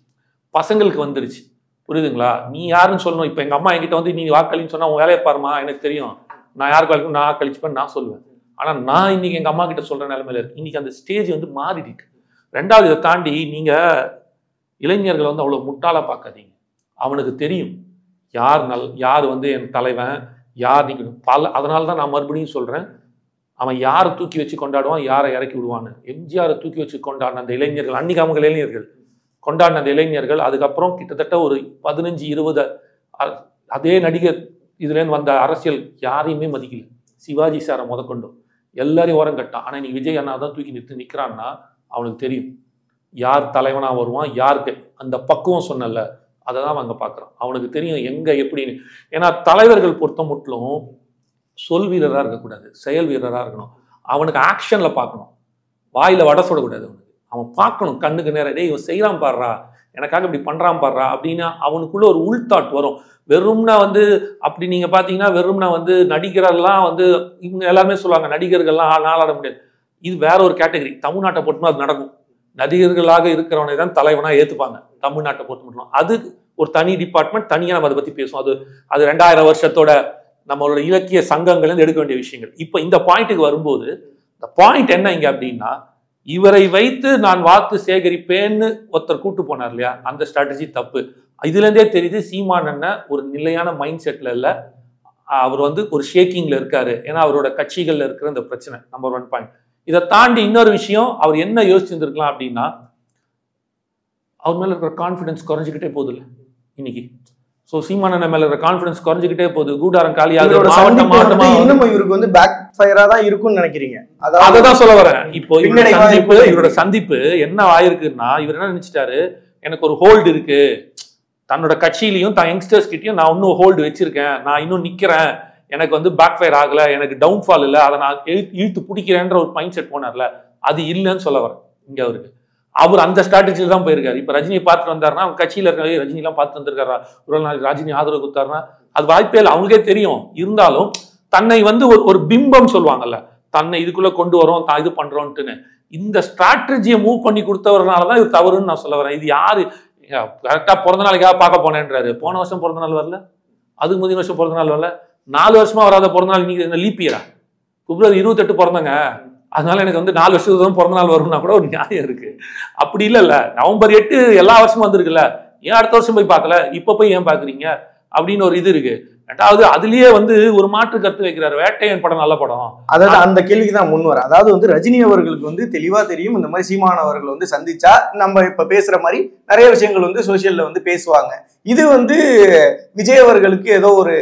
பசங்களுக்கு வந்துருச்சு. புரியுதுங்களா? நீ யாருன்னு சொல்லணும். இப்போ எங்க அம்மா என்கிட்ட வந்து நீ வாக்களின்னு சொன்னா உன் வேலையை பாருமா, எனக்கு தெரியும், நான் யாருக்கு வாக்களிக்கும், நான் வாக்களிச்சுப்பேன்னு நான் சொல்லுவேன். ஆனா நான் இன்னைக்கு எங்க அம்மா கிட்ட சொல்ற நிலைமையில இருக்கு. இன்னைக்கு அந்த ஸ்டேஜ் வந்து மாறிட்டு. ரெண்டாவது, இதை தாண்டி நீங்க இளைஞர்களை வந்து அவ்வளவு முட்டாளா பார்க்காதீங்க. அவனுக்கு தெரியும் யார் வந்து என் தலைவன், யார் நிக்கணும். அதனால தான் நான் மறுபடியும் சொல்றேன், அவன் யாரை தூக்கி வச்சு கொண்டாடுவான், யாரை இறக்கி விடுவான்னு. எம்ஜிஆரை தூக்கி வச்சு கொண்டாடின அந்த இளைஞர்கள், அன்னைக்கு அவங்க இளைஞர்கள் கொண்டாடின அந்த இளைஞர்கள், அதுக்கப்புறம் கிட்டத்தட்ட ஒரு 15-20 அதே நடிகர் இதுலேருந்து வந்த அரசியல் யாரையுமே மதிக்கல. சிவாஜி சாரை முதற்கொண்டு எல்லாரையும் ஓரம் கட்டான். ஆனால் இன்னைக்கு விஜய் அண்ணா தான் தூக்கி நிற்கிறான்னா அவனுக்கு தெரியும் யார் தலைவனா வருவான், யாருக்கு அந்த பக்குவம் சொன்னல, அதை தான் அவங்க பார்க்குறான். அவனுக்கு தெரியும் எங்க எப்படின்னு. ஏன்னா தலைவர்கள் பொறுத்த மட்டும் சொல் வீரராக இருக்கக்கூடாது, செயல் வீரராக இருக்கணும். அவனுக்கு ஆக்ஷன்ல பார்க்கணும், வாயில வடை சொல்லக்கூடாது. அவன் பார்க்கணும் கண்ணுக்கு நேரம், டேய் இவன் செய்யறான் பாடுறா, எனக்காக இப்படி பண்றான் பாடுறா அப்படின்னா அவனுக்குள்ள ஒரு உள்தாட் வரும். வெறும்னா வந்து அப்படி நீங்க பாத்தீங்கன்னா வெறும்னா வந்து நடிகர்கள்லாம் வந்து இவங்க எல்லாருமே சொல்லுவாங்க நடிகர்கள்லாம் நாளாட முடியாது. இது வேற ஒரு கேட்டகரி. தமிழ்நாட்டை பொறுத்து அது நடக்கும். நடிகர்களாக இருக்கிறவனை தான் தலைவனா ஏத்துப்பாங்க தமிழ்நாட்டை பொறுத்து மட்டும். அது ஒரு தனி டிபார்ட்மெண்ட், தனியா நம்ம அதை பத்தி பேசுவோம். அது 2000 வருஷத்தோட நம்மளோட இலக்கிய சங்கங்கள்ல எடுக்க வேண்டிய விஷயங்கள். இப்ப இந்த பாயிண்ட்டுக்கு வரும்போது இந்த பாயிண்ட் என்ன இங்க அப்படின்னா, இவரை வைத்து நான் வாக்கு சேகரிப்பேன்னு ஒருத்தர் கூட்டு போனார் இல்லையா, அந்த ஸ்ட்ராட்டஜி தப்பு. இதுல இருந்தே தெரியுது சீமான் அண்ணன் ஒரு நிலையான மைண்ட் செட்ல இல்ல, அவர் வந்து ஒரு ஷேக்கிங்ல இருக்காரு. ஏன்னா அவரோட கட்சிகள்ல இருக்கிற இந்த பிரச்சனை நம்பர் 1 பாயிண்ட். இதை தாண்டி இன்னொரு விஷயம், அவர் என்ன யோசிச்சிருந்திருக்கலாம் அப்படின்னா, அவர் மேல இருக்கிற கான்பிடன்ஸ் குறைஞ்சிக்கிட்டே போகுது இல்லை இன்னைக்கு. சோ சீமான் அண்ணன் மேல இருக்கிற கான்பிடன்ஸ் குறைஞ்சிக்கிட்டே போகுது, கூடாரம் காலியாகுது. இன்னும் இவருக்கு வந்து பேக் ஃபயரா தான் இருக்கும்னு நினைக்கிறீங்க? அததான் சொல்ல வரேன். இப்போ இவரோட சந்திப்பு என்ன ஆயிருக்குன்னா, இவர் என்ன நினைச்சிட்டாரு, எனக்கு ஒரு ஹோல்டு இருக்கு தன்னோட கட்சியிலையும் தான் யங்ஸ்டர்ஸ் கிட்டையும், நான் இன்னும் ஹோல்டு வச்சிருக்கேன், நான் இன்னும் நிக்கிறேன், எனக்கு வந்து பேக் ஃபயர் ஆகல, எனக்கு டவுன்ஃபால் இல்லை, அதை நான் இழுத்து பிடிக்கிறேன்ற ஒரு மைண்ட் செட் போனார்ல, அது இல்லைன்னு சொல்ல வரேன் இங்க அவருக்கு. அவர் அந்த ஸ்ட்ராட்டஜில தான் போயிருக்காரு. இப்ப ரஜினியை பார்த்துட்டு வந்தாருன்னா அவங்க கட்சியில இருக்க ரஜினி எல்லாம் பார்த்து வந்திருக்காரா, ஒரு நாளைக்கு ரஜினி ஆதரவு கொடுத்தாருன்னா அது வாய்ப்பே இல்லை. அவங்களுக்கே தெரியும். இருந்தாலும் தன்னை வந்து ஒரு பிம்பம் சொல்லுவாங்கல்ல, தன்னை இதுக்குள்ள கொண்டு வரோம், தான் இது பண்றோம்ட்டுன்னு இந்த ஸ்ட்ராட்டஜியை மூவ் பண்ணி கொடுத்தவர்னாலதான் இது தவறுன்னு நான் சொல்ல வரேன். இது யாரு கரெக்டா பிறந்த நாளைக்காக பார்க்க போனேன்றாரு. போன வருஷம் பிறந்த நாள் வரல, அதுக்கு முந்தின வருஷம் பிறந்த நாள் வரல, 4 வருஷமா வராத பிறந்த நாள் இன்னைக்கு லீப் இயரா, பிப்ரவரி 28 பிறந்தாங்க, அதனால எனக்கு வந்து 4 வருஷத்துக்கு பிறந்த நாள் வரும்னா கூட ஒரு நியாயம் இருக்கு. அப்படி இல்லைல்ல, நவம்பர் 8 எல்லா வருஷமும் வந்திருக்குல்ல, ஏன் அடுத்த வருஷம் போய் பார்க்கல, இப்ப போய் ஏன் பாக்குறீங்க அப்படின்னு ஒரு இது இருக்கு. ரெண்டாவது அதுலயே வந்து ஒரு மாற்று கருத்து வைக்கிறாரு, வேட்டையன் படம் நல்ல படம். அதாவது அந்த கேள்விக்கு தான் முன் வர. அதாவது வந்து ரஜினி அவர்களுக்கு வந்து தெளிவா தெரியும் இந்த மாதிரி சீமான் அவர்கள் வந்து சந்திச்சா நம்ம இப்ப பேசுற மாதிரி நிறைய விஷயங்கள் வந்து சோசியல்ல வந்து பேசுவாங்க. இது வந்து விஜய் அவர்களுக்கு ஏதோ ஒரு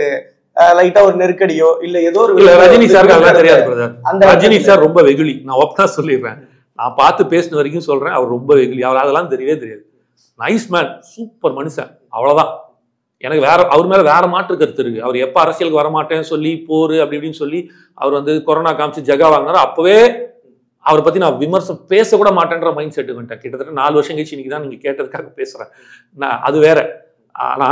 லைட்டா ஒரு நெருக்கடியோ இல்ல ஏதோ ஒரு ரஜினி சார் அதெல்லாம் தெரியாது பிரதர். அந்த ரஜினி சார் ரொம்ப வெகுளி, நான் ஒப்பா சொல்லிடுறேன். நான் பார்த்து பேசின வரைக்கும் சொல்றேன், அவர் ரொம்ப வெகுளி. அவர் அதெல்லாம் தெரியவே தெரியாது. நைஸ் மேன், சூப்பர் மனுஷன், அவ்வளவுதான். எனக்கு வேற அவர் மேல வேற மாற்று கருத்து இருக்கு. அவர் எப்ப அரசியலுக்கு வரமாட்டேன்னு சொல்லி போர் அப்படி இப்படின்னு சொல்லி அவர் வந்து கொரோனா காமிச்சு ஜெகா வாங்கினாரு. அப்பவே அவரை பத்தி நான் விமர்சனம் பேசக்கூட மாட்டேன்ற மைண்ட் செட்டு வந்துட்டேன். கிட்டத்தட்ட 4 வருஷம் கழிச்சு இன்னைக்கு தான் நீங்க கேட்டதுக்காக பேசுறேன். நான் அது வேற. ஆனா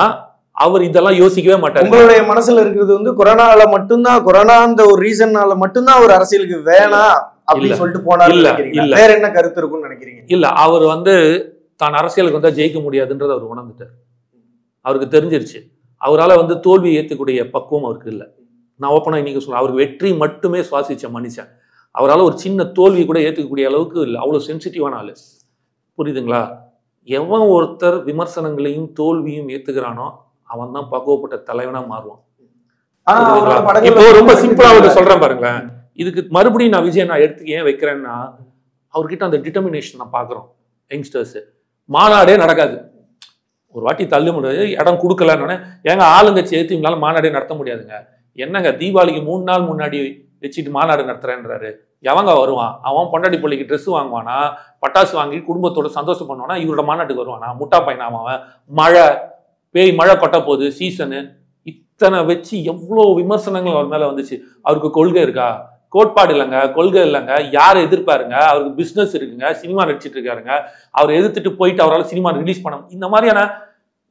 அவர் இதெல்லாம் யோசிக்கவே மாட்டார். உங்களுடைய மனசுல இருக்கிறது வந்து கொரோனால மட்டும்தான், கொரோனா அந்த ஒரு ரீசன்னால மட்டும்தான் அவர் அரசியலுக்கு வேணாம் அப்படின்னு சொல்லிட்டு போனார். இல்ல வேற என்ன கருத்து இருக்கும்னு நினைக்கிறீங்க? இல்ல, அவர் வந்து தான் அரசியலுக்கு வந்தா ஜெயிக்க முடியாதுன்றதை அவர் உணர்ந்துட்டார். அவருக்கு தெரிஞ்சிருச்சு. அவரால் வந்து தோல்வியை ஏற்றக்கூடிய பக்குவம் அவருக்கு இல்லை. நான் ஓப்பனா இன்னைக்கு சொல்றேன், அவருக்கு வெற்றி மட்டுமே சுவாசிச்ச மனுஷன். அவரால் ஒரு சின்ன தோல்வி கூட ஏற்றுக்கக்கூடிய அளவுக்கு இல்லை, அவ்வளோ சென்சிட்டிவான ஆளு. புரியுதுங்களா? எவன் ஒருத்தர் விமர்சனங்களையும் தோல்வியும் ஏத்துக்கிறானோ அவன் தான் பக்குவப்பட்ட தலைவனா மாறுவான். இப்போ ரொம்ப சிம்பிளா சொல்றேன் பாருங்களேன். இதுக்கு மறுபடியும் நான் விஜய் நான் எடுத்து ஏன் வைக்கிறேன்னா, அவர்கிட்ட அந்த டிட்டர்மினேஷன் நான் பாக்குறோம். யங்ஸ்டர்ஸ் மாநாடே நடக்காது, ஒரு வாட்டி தள்ளு முடியாது, இடம் கொடுக்கலன்னு ஏங்க ஆளுங்கட்சி எடுத்து இவங்களால மாநாடே நடத்த முடியாதுங்க. என்னங்க தீபாவளிக்கு 3 நாள் முன்னாடி வச்சுட்டு மாநாடு நடத்துறேன்றாரு. எவங்க வருவான்? அவன் பொண்டாட்டி பிள்ளைக்கு ட்ரெஸ் வாங்குவானா, பட்டாசு வாங்கி குடும்பத்தோட சந்தோஷம் பண்ணுவானா, இவரோட மாநாட்டுக்கு வருவானா? முட்டா பையனா அவன்? மழை பேய் மழை கொட்ட போகுது, சீசனு, இத்தனை வச்சு எவ்வளோ விமர்சனங்கள் அவர் மேல வந்துச்சு. அவருக்கு கொள்கை இருக்கா? கோட்பாடு இல்லைங்க, கொள்கை இல்லைங்க. யாரை எதிர்ப்பாருங்க? அவருக்கு பிசினஸ் இருக்குங்க, சினிமா நடிச்சிட்டு இருக்காருங்க. அவர் எதிர்த்துட்டு போயிட்டு அவரால் சினிமா ரிலீஸ் பண்ண, இந்த மாதிரியான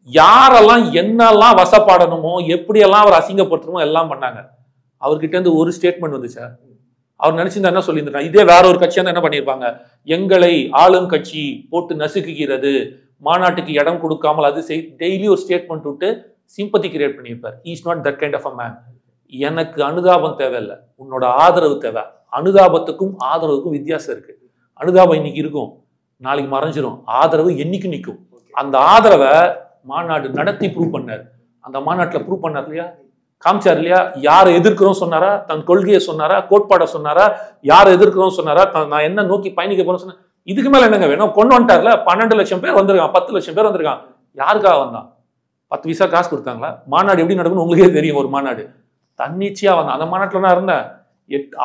யாரெல்லாம் என்னெல்லாம் வசப்பாடணுமோ எப்படியெல்லாம் அவர் அசிங்கப்படுத்தணுமோ எல்லாம் பண்ணாங்க. அவர்கிட்ட இருந்து ஒரு ஸ்டேட்மெண்ட் வந்துச்சா? அவர் நினைச்சிருந்தா என்ன சொல்லியிருந்தாங்க? இதே வேற ஒரு கட்சியா என்ன பண்ணியிருப்பாங்க? எங்களை ஆளும் கட்சி போட்டு நசுக்குகிறது, மாநாட்டுக்கு இடம் கொடுக்காமல் அது டெய்லி ஒரு ஸ்டேட்மெண்ட் விட்டு சிம்பத்தி கிரியேட் பண்ணியிருப்பார். Is not that kind of a man. எனக்கு அனுதாபம் தேவையில்லை, உன்னோட ஆதரவு தேவை. அனுதாபத்துக்கும் ஆதரவுக்கும் வித்தியாசம் இருக்கு. அனுதாபம் இன்னைக்கு இருக்கும், நாளைக்கு மறைஞ்சிரும். ஆதரவு என்னைக்கு நிற்கும். அந்த ஆதரவை மாநாடு நடத்தி ப்ரூவ் பண்ணார். அந்த மாநாட்டில் ப்ரூவ் பண்ணார் இல்லையா, காமிச்சார் இல்லையா? யாரை எதிர்க்கிறோம் சொன்னாரா? தன் கொள்கையை சொன்னாரா? கோட்பாடை சொன்னாரா? யாரை எதிர்க்கிறோம் சொன்னாரா? நான் என்ன நோக்கி பயணிக்க போறேன்னு சொன்ன. இதுக்கு மேல என்னங்க வேணும்? கொண்டு வந்துட்டார்ல, 12 லட்சம் பேர் வந்திருக்கான், 10 லட்சம் பேர் வந்திருக்கான். யாருக்காக வந்தான்? 10 பைசா காசு கொடுத்தாங்களா? மாநாடு எப்படி நடக்கும்னு உங்களுக்கே தெரியும். ஒரு மாநாடு தன்னிச்சையா வந்தான். அந்த மாநாட்டில் நான் இருந்தேன்.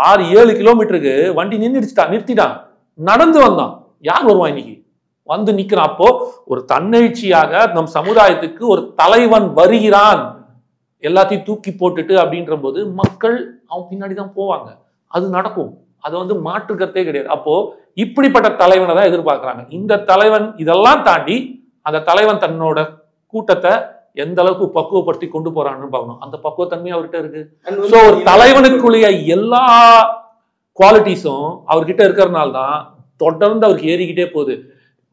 6-7 கிலோமீட்டருக்கு வண்டி நிறுத்திட்டான், நடந்து வந்தான். யார் வருவான் இன்னைக்கு? வந்து நிக்கிறான். அப்போ ஒரு தன்னெழுச்சியாக நம் சமுதாயத்துக்கு ஒரு தலைவன் வருகிறான், எல்லாத்தையும் தூக்கி போட்டுட்டு அப்படின்ற போது மக்கள் அவன் பின்னாடிதான் போவாங்க. அது நடக்கும். அது வந்து மாற்றுக்கருத்தே கிடையாது. அப்போ இப்படிப்பட்ட தலைவனை தான் எதிர்பார்க்கிறாங்க. இந்த தலைவன் இதெல்லாம் தாண்டி அந்த தலைவன் தன்னோட கூட்டத்தை எந்த அளவுக்கு பக்குவப்படுத்தி கொண்டு போறான்னு பார்க்கணும். அந்த பக்குவத்தன்மை அவர்கிட்ட இருக்கு. ஸோ ஒரு தலைவனுக்குரிய எல்லா குவாலிட்டிஸும் அவர்கிட்ட இருக்கிறதுனால தான் தொடர்ந்து அவருக்கு ஏறிக்கிட்டே போகுது.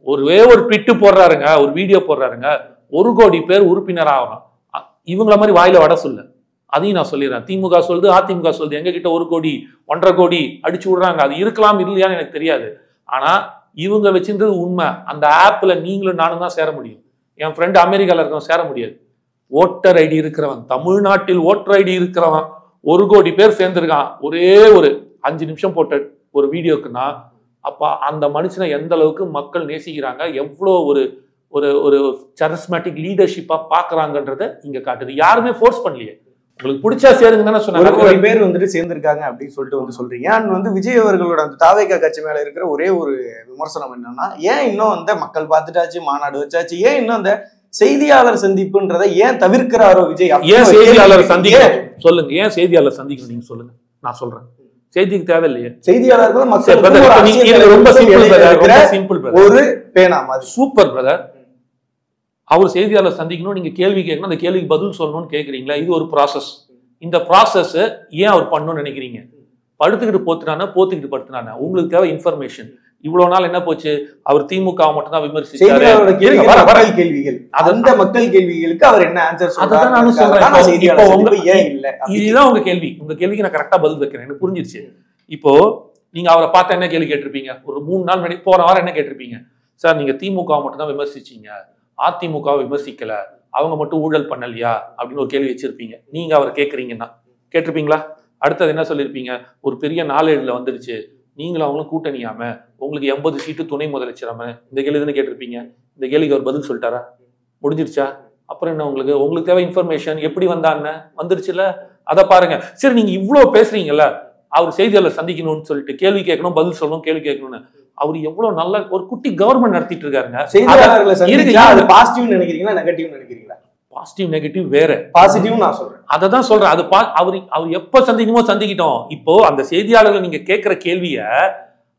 ஒரே ஒரு ட்விட்டு போடுறாருங்க, ஒரு வீடியோ போடுறாருங்க, 1 கோடி பேர் உறுப்பினர் ஆகணும். இவங்கள மாதிரி வாயில வட சொல்ல, அதையும் நான் சொல்லிடுறேன். திமுக சொல்லுது, அதிமுக சொல்லுது, எங்க கிட்ட 1 கோடி 1.5 கோடி அடிச்சு விடுறாங்க. அது இருக்கலாம் இல்லையான்னு எனக்கு தெரியாது. ஆனா இவங்க வச்சிருந்தது உண்மை. அந்த ஆப்ல நீங்களும் நானும் தான் சேர முடியும். என் ஃப்ரெண்டு அமெரிக்கால இருக்கவன் சேர முடியாது. ஓட்டர் ஐடி இருக்கிறவன், தமிழ்நாட்டில் ஓட்டர் ஐடி இருக்கிறவன் 1 கோடி பேர் சேர்ந்திருக்கான் ஒரே ஒரு 5 நிமிஷம் போட்ட ஒரு வீடியோக்குன்னா, அப்ப அந்த மனுஷனை எந்த அளவுக்கு மக்கள் நேசிக்கிறாங்க, எவ்வளோ ஒரு ஒரு ஒரு சரிஸ்மேட்டிக் லீடர்ஷிப்பா பாக்குறாங்கன்றத இங்க காட்டுது. யாருமே ஃபோர்ஸ் பண்ணலையே. உங்களுக்கு பிடிச்சா சேருங்க தானே சொன்னாங்க. 1 கோடி பேர் வந்துட்டு சேர்ந்திருக்காங்க அப்படின்னு சொல்லிட்டு வந்து சொல்றீங்க. அண்ட் வந்து விஜய் அவர்களோட அந்த தாவேகா கட்சி மேல இருக்கிற ஒரே ஒரு விமர்சனம் என்னன்னா, ஏன் இன்னும் அந்த மக்கள் பார்த்துட்டாச்சு, மாநாடு வச்சாச்சு, ஏன் இன்னும் அந்த செய்தியாளர் சந்திப்புன்றதை ஏன் தவிர்க்கிறாரோ விஜய்? ஏன் செய்தியாளர் சந்திக்க சொல்லுங்க, ஏன் செய்தியாளர் சந்திக்கணும் நீங்க சொல்லுங்க, நான் சொல்றேன். செய்திக்கு தேவையில்லையே. செய்தியாளர்கள் ஒரு பேனா மாதிரி. Super brother. அவர் செய்தியாளர் சந்திக்கணும், நீங்க கேள்வி கேட்கணும், அந்த கேள்விக்கு பதில் சொல்லணும்னு கேட்குறீங்களா? இது ஒரு ப்ராசஸ். இந்த ப்ராசஸ் ஏன் அவர் பண்ணணும்னு நினைக்கிறீங்க? படுத்துக்கிட்டு போத்துக்கிட்டு படுத்துனானா? உங்களுக்கு தேவை இன்ஃபர்மேஷன். இவ்வளவு நாள் என்ன போச்சு? அவர் திமுக மட்டும் தான் விமர்சிச்சாரு. கேள்விகள், அந்த மக்கள் கேள்விகளுக்கு அவர் என்ன ஆன்சர் சொல்றாரு? அதான் நானும் சொல்றேன். இதுதான் உங்க கேள்வி. உங்க கேள்விக்கு நான் கரெக்டா பதில் வைக்கிறேன், எனக்கு புரிஞ்சிருச்சு. இப்போ நீங்க அவரை பார்த்து என்ன கேள்வி கேட்டிருப்பீங்க? ஒரு 3 நாள் முன்னாடி போற வாரம் என்ன கேட்டிருப்பீங்க? சார் நீங்க திமுக மட்டும் தான் விமர்சிச்சீங்க, அதிமுக விமர்சிக்கல, அவங்க மட்டும் ஊழல் பண்ணலையா அப்படின்னு ஒரு கேள்வி வச்சிருப்பீங்க. நீங்க அவரை கேட்கறீங்கன்னா கேட்டிருப்பீங்களா? அடுத்தது என்ன சொல்லியிருப்பீங்க? ஒரு பெரிய நாளேடுல வந்துருச்சு, நீங்களும் அவங்களும் கூட்டணியாம, உங்களுக்கு 80 சீட்டு துணை முதலமைச்சராம, இந்த கேள்வி தானே கேட்டிருப்பீங்க. இந்த கேள்விக்கு அவர் பதில் சொல்லிட்டாரா? முடிஞ்சிருச்சா? அப்புறம் என்ன உங்களுக்கு தேவை இன்ஃபர்மேஷன். எப்படி வந்தான்னு வந்துருச்சுல, அதை பாருங்க. சரி, நீங்க இவ்வளவு பேசுறீங்கல்ல, அவர் செய்தியாளர் சந்திக்கணும்னு சொல்லிட்டு கேள்வி கேட்கணும், பதில் சொல்லணும், கேள்வி கேட்கணும்னு. அவர் எவ்வளவு நல்ல ஒரு குட்டி கவர்மெண்ட் நடத்திட்டு இருக்காருங்க. செய்தியாளர்களை பாசிட்டிவ் நினைக்கிறீங்களா, நெகட்டிவ் நினைக்கிறீங்களா? பாசிட்டிவ் நெகட்டிவ் வேற. பாசிட்டிவ் நான் சொல்றேன், அததான் சொல்றேன். அது அவர் எப்ப சந்திக்கணுமோ சந்திக்கிட்டோம். இப்போ அந்த செய்தியாளர்கள் நீங்க கேட்கிற கேள்விய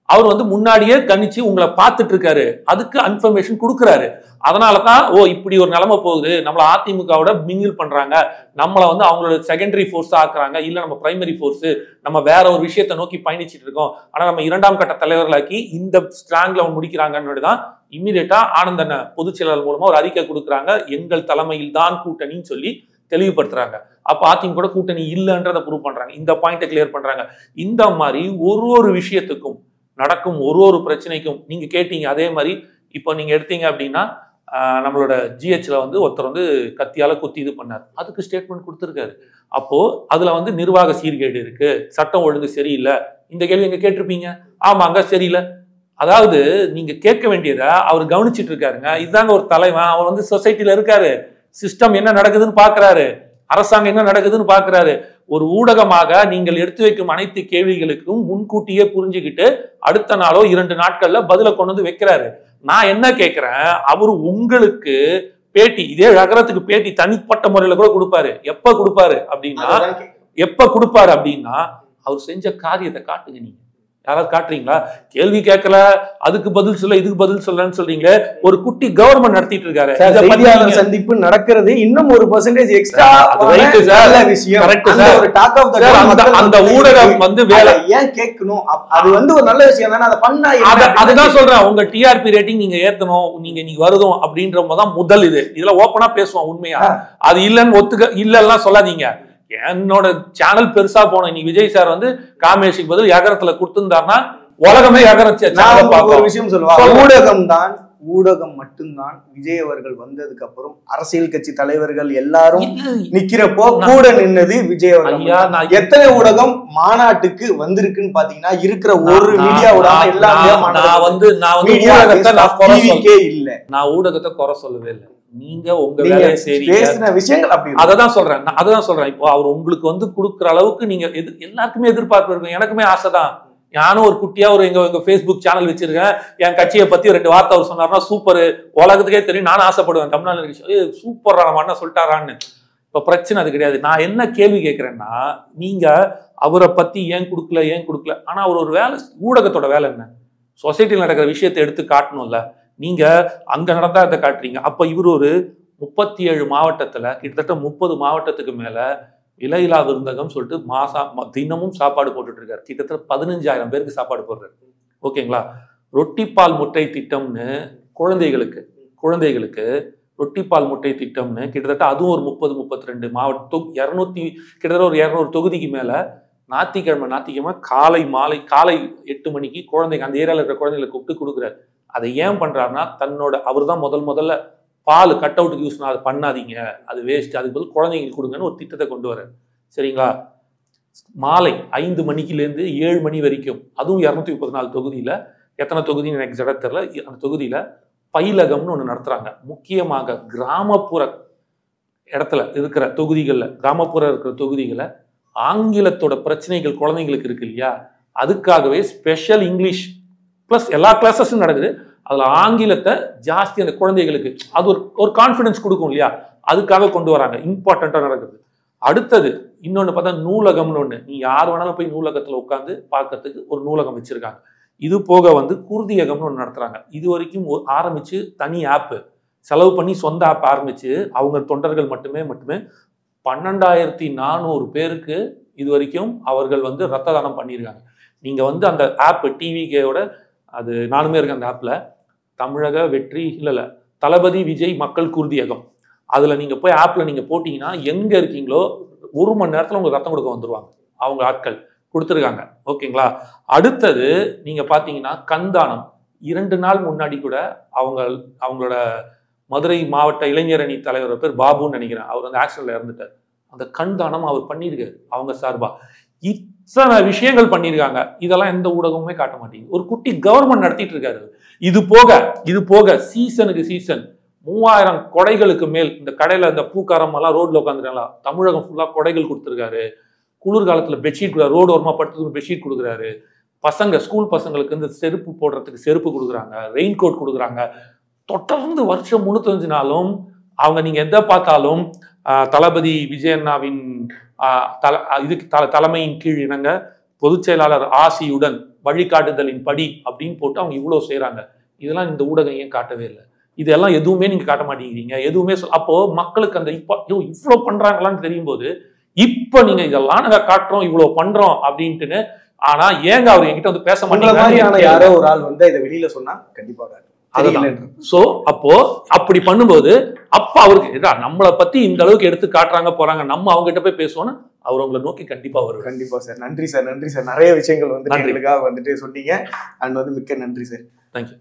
அவர் முன்னாடியே கணிச்சு உங்களை பார்த்துட்டு இருக்காரு, அதுக்கு இன்ஃபர்மேஷன் கொடுக்குறாரு. அதனாலதான் இப்படி ஒரு நிலைமை போகுது, நம்மள அதிமுகவோட மிங்கிள் பண்றாங்க, நம்மள அவங்களோட செகண்டரி ஃபோர்ஸ் ஆக்குறாங்க, இல்ல நம்ம பிரைமரி ஃபோர்ஸ், நம்ம வேற ஒரு விஷயத்தை நோக்கி பயணிச்சுட்டு இருக்கோம், ஆனா நம்ம 2ஆம் கட்ட தலைவர்களாக்கி இந்த ஸ்ட்ராங்ல முடிக்கிறாங்கன்னு தான் இம்மிடியேட்டா ஆனந்தன பொதுச் செயலாளர் மூலமா ஒரு அறிக்கை கொடுக்குறாங்க. எங்கள் தலைமையில் தான் கூட்டணின்னு சொல்லி தெளிவுபடுத்துறாங்க. அப்ப அதிமுக கூட்டணி இல்லைன்றதை ப்ரூவ் பண்றாங்க, இந்த பாயிண்ட்டை கிளியர் பண்றாங்க. இந்த மாதிரி ஒரு விஷயத்துக்கும் நடக்கும் ஒரு பிரச்சனைக்கும் நீங்க கேட்டீங்க. அதே மாதிரி இப்போ நீங்க எடுத்தீங்க அப்படின்னா நம்மளோட ஜிஹெச்ல ஒருத்தர் கத்தியால குத்தி இது பண்ணார், அதுக்கு ஸ்டேட்மெண்ட் கொடுத்துருக்காரு. அப்போ அதுல நிர்வாக சீர்கேடு இருக்கு, சட்டம் ஒழுங்கு சரியில்லை, இந்த கேள்வி எங்க கேட்டிருப்பீங்க. ஆமாங்க சரியில்லை. அதாவது நீங்க கேட்க வேண்டியதை அவர் கவனிச்சுட்டு இருக்காருங்க. இதுதாங்க ஒரு தலைவன். அவர் சொசைட்டில இருக்காரு, சிஸ்டம் என்ன நடக்குதுன்னு பாக்குறாரு, அரசாங்கம் என்ன நடக்குதுன்னு பாக்குறாரு. ஒரு ஊடகமாக நீங்கள் எடுத்து வைக்கும் அனைத்து கேள்விகளுக்கும் முன்கூட்டியே புரிஞ்சுக்கிட்டு அடுத்த நாளோ 2 நாட்கள்ல பதில கொண்டு வைக்கிறாரு. நான் என்ன கேட்கிறேன், அவரு உங்களுக்கு பேட்டி, இதே நகரத்துக்கு பேட்டி தனிப்பட்ட முறையில கூட கொடுப்பாரு. எப்ப கொடுப்பாரு அப்படின்னா அவர் செஞ்ச காரியத்தை காட்டுங்க. நீங்க யாராவது காட்டுறீங்களா? கேள்வி கேட்கல, அதுக்கு பதில் சொல்ல, இதுக்கு பதில் சொல்லன்னு சொல்றீங்க. ஒரு குட்டி கவர்மெண்ட் நடத்திட்டு இருக்காரு. சந்திப்பு நடக்கிறது இன்னும் 1% எக்ஸ்ட்ரா விஷயம். அந்த ஊடகம் வேலை ஏன் கேட்கணும்? அது ஒரு நல்ல விஷயம் தானே, அதை பண்ணா. அதுதான் சொல்றேன், உங்க டிஆர்பி ரேட்டிங் நீங்க ஏத்தணும், நீங்க வருதும் அப்படின்றதான் முதல் இது. இதுல ஓப்பனா பேசுவோம் உண்மையா. அது இல்லன்னு இல்லன்னா சொல்லாதீங்க. என்னோட சேனல் பெருசா போனோம். இன்னைக்கு விஜய் சார் காமேஷுக்கு பதில் எகரத்துல கொடுத்திருந்தாருன்னா உலகமே ஒரு விஷயம் சொல்லுவாங்க, ஊடகம் மட்டும்தான் விஜய் அவர்கள் வந்ததுக்கு அப்புறம் அரசியல் கட்சி தலைவர்கள் எல்லாரும் நிக்கிறப்போ கூட நின்னது விஜய் அவர்கள். எத்தனை ஊடகம் மாநாட்டுக்கு வந்திருக்குன்னு பாத்தீங்கன்னா இருக்கிற ஒரு மீடியாவோட இல்ல. நான் ஊடகத்தை குறை சொல்லவே இல்லை. நீங்க உங்க வேலையை சரி விஷயங்கள் அப்படி அததான் சொல்றேன். இப்போ அவர் உங்களுக்கு கொடுக்குற அளவுக்கு நீங்க எல்லாருக்குமே எதிர்பார்ப்பு இருக்கும். எனக்குமே ஆசைதான். நானும் ஒரு குட்டியா எங்க Facebook சேனல் வச்சிருக்கேன். என் கட்சியை பத்தி 2 வார்த்தை அவர் சொன்னார்னா சூப்பர், உலகத்துக்கே தெரியும், நானும் ஆசைப்படுவேன். தமிழ்நாடு சூப்பர் நம்ம சொல்லிட்டாரான்னு. இப்ப பிரச்சனை அது கிடையாது. நான் என்ன கேள்வி கேட்கிறேன்னா, நீங்க அவரை பத்தி ஏன் கொடுக்கல. ஆனா அவர் ஒரு வேலை, ஊடகத்தோட வேலை என்ன? சொசைட்டியில் நடக்கிற விஷயத்தை எடுத்து காட்டணும்ல. நீங்க அங்க நடந்தா அதை காட்டுறீங்க. அப்ப இவர் ஒரு 37 மாவட்டத்துல கிட்டத்தட்ட 30 மாவட்டத்துக்கு மேல விலையில்லா விருந்தகம் சொல்லிட்டு தினமும் சாப்பாடு போட்டுட்டு இருக்காரு. கிட்டத்தட்ட 15,000 பேருக்கு சாப்பாடு போடுறாரு. ஓகேங்களா? ரொட்டிப்பால் முட்டை திட்டம்னு குழந்தைகளுக்கு ரொட்டிப்பால் முட்டை திட்டம்னு கிட்டத்தட்ட அதுவும் ஒரு 30-32 மாவட்டம், கிட்டத்தட்ட ஒரு 200 தொகுதிக்கு மேல ஞாயிற்றுக்கிழமை காலை 8 மணிக்கு குழந்தைங்க, அந்த ஏரியாவில் இருக்கிற குழந்தைகளை கூப்பிட்டு கொடுக்குறாரு. அதை ஏன் பண்றாருன்னா, அவர் தான் முதல்ல பால் கட் அவுட்டுக்கு யூஸ் அதை பண்ணாதீங்க, அது வேஸ்ட், அதுக்கு பதில் குழந்தைங்களுக்கு கொடுங்கன்னு ஒரு திட்டத்தை கொண்டு வர்றாரு. சரிங்களா? மாலை 5 மணிக்குலேருந்து 7 மணி வரைக்கும், அதுவும் 234 தொகுதியில, எத்தனை தொகுதின்னு எனக்கு ஜட தெரியல, அந்த தொகுதியில பயிலகம்னு ஒண்ணு நடத்துறாங்க. முக்கியமாக கிராமப்புற இடத்துல இருக்கிற தொகுதிகளை ஆங்கிலத்தோட பிரச்சனைகள் குழந்தைங்களுக்கு இருக்கு இல்லையா, அதுக்காகவே ஸ்பெஷல் இங்கிலீஷ் பிளஸ் எல்லா கிளாஸஸும் நடக்குது. அதுல ஆங்கிலத்தை ஜாஸ்தி அந்த குழந்தைகளுக்கு அது ஒரு கான்ஃபிடன்ஸ் கொடுக்கும் இல்லையா, அதுக்காக கொண்டு வராங்க. இம்பார்ட்டண்டா நடக்குது. அடுத்தது இன்னொன்று பார்த்தா நூலகம்னு ஒன்று, நீ யார் வேணாலும் போய் நூலகத்தில் உட்காந்து பார்க்கறதுக்கு ஒரு நூலகம் வச்சிருக்காங்க. இது போக வந்து குருதியகம்னு ஒன்று நடத்துறாங்க. இது வரைக்கும் ஆரம்பிச்சு தனி ஆப்பு செலவு பண்ணி சொந்த ஆப் ஆரம்பிச்சு அவங்க தொண்டர்கள் மட்டுமே 12,400 பேருக்கு இது வரைக்கும் அவர்கள் வந்து ரத்த தானம் பண்ணியிருக்காங்க. நீங்க வந்து அந்த ஆப் டிவிகேயோட, அது நானுமே இருக்கேன் அந்த ஆப்ல, தமிழக வெற்றி இல்ல தளபதி விஜய் மக்கள் குருதியகம், அதுல நீங்க போய் ஆப்ல நீங்க போட்டீங்கன்னா எங்க இருக்கீங்களோ 1 மணி நேரத்துல உங்களுக்கு ரத்தம் கொடுக்க வந்துருவாங்க. அவங்க ஆட்கள் கொடுத்துருக்காங்க. ஓகேங்களா? அடுத்தது நீங்க பாத்தீங்கன்னா கண்தானம். 2 நாள் முன்னாடி கூட அவங்களோட மதுரை மாவட்ட இளைஞரணி தலைவர் பேர் பாபுன்னு நினைக்கிறேன், அவர் வந்து ஆக்சிடென்ட்ல இறந்துட்டார். அந்த கண்தானம் அவர் பண்ணியிருக்காரு அவங்க சார்பா. இத்தனை விஷயங்கள் பண்ணியிருக்காங்க. இதெல்லாம் எந்த ஊடகமுமே காட்ட மாட்டேங்குது. ஒரு குட்டி கவர்மெண்ட் நடத்திட்டு இருக்காரு. இது போக சீசனுக்கு சீசன் 3000 கொடைகளுக்கு மேல் இந்த கடையில இந்த பூக்காரம் எல்லாம் ரோட்ல உட்காந்துருக்காங்களா, தமிழகம் ஃபுல்லா கொடைகள் கொடுத்துருக்காரு. குளிர்காலத்துல பெட்ஷீட் கொடுக்குறாரு, ரோடு ஓரமா படுத்துக்கு பெட்ஷீட் கொடுக்குறாரு. பசங்க ஸ்கூல் பசங்களுக்கு இந்த செருப்பு போடுறதுக்கு செருப்பு கொடுக்குறாங்க, ரெயின் கோட் கொடுக்குறாங்க. தொடர்ந்து வருஷம் 305 நாளும் அவங்க நீங்க எதை பார்த்தாலும் தளபதி விஜயண்ணாவின் தலைமையின் கீழ் இணங்க பொதுச் செயலாளர் ஆசியுடன் வழிகாட்டுதலின் படி அப்படின்னு போட்டு அவங்க இவ்வளவு செய்யறாங்க. இதெல்லாம் இந்த ஊடகம் ஏன் காட்டவே இல்லை? இதெல்லாம் எதுவுமே நீங்க காட்ட மாட்டேங்கிறீங்க. எதுவுமே அப்போ மக்களுக்கு அந்த இவ்வளவு பண்றாங்களான்னு தெரியும் போது இப்ப நீங்க இதெல்லாம் நாங்க காட்டுறோம், இவ்வளவு பண்றோம் அப்படின்ட்டுன்னு. ஆனா ஏங்க அவர் என்கிட்ட வந்து பேச மாட்டேங்கிறாங்க. யாரோ ஒரு ஆள் வந்து இதை வெளியில சொன்னா கண்டிப்பாக. சோ அப்போ அப்படி பண்ணும்போது அப்ப அவருக்கு நம்மளை பத்தி இந்த அளவுக்கு எடுத்து காட்டுறாங்க போறாங்க, நம்ம அவங்க கிட்ட போய் பேசுவோம்னா அவர் உங்களை நோக்கி கண்டிப்பா வரும். கண்டிப்பா சார். நன்றி சார், நன்றி சார். நிறைய விஷயங்கள் வந்து எங்களுக்காக வந்துட்டு சொன்னீங்க. அண்ட் வந்து மிக்க நன்றி சார். தேங்க்யூ.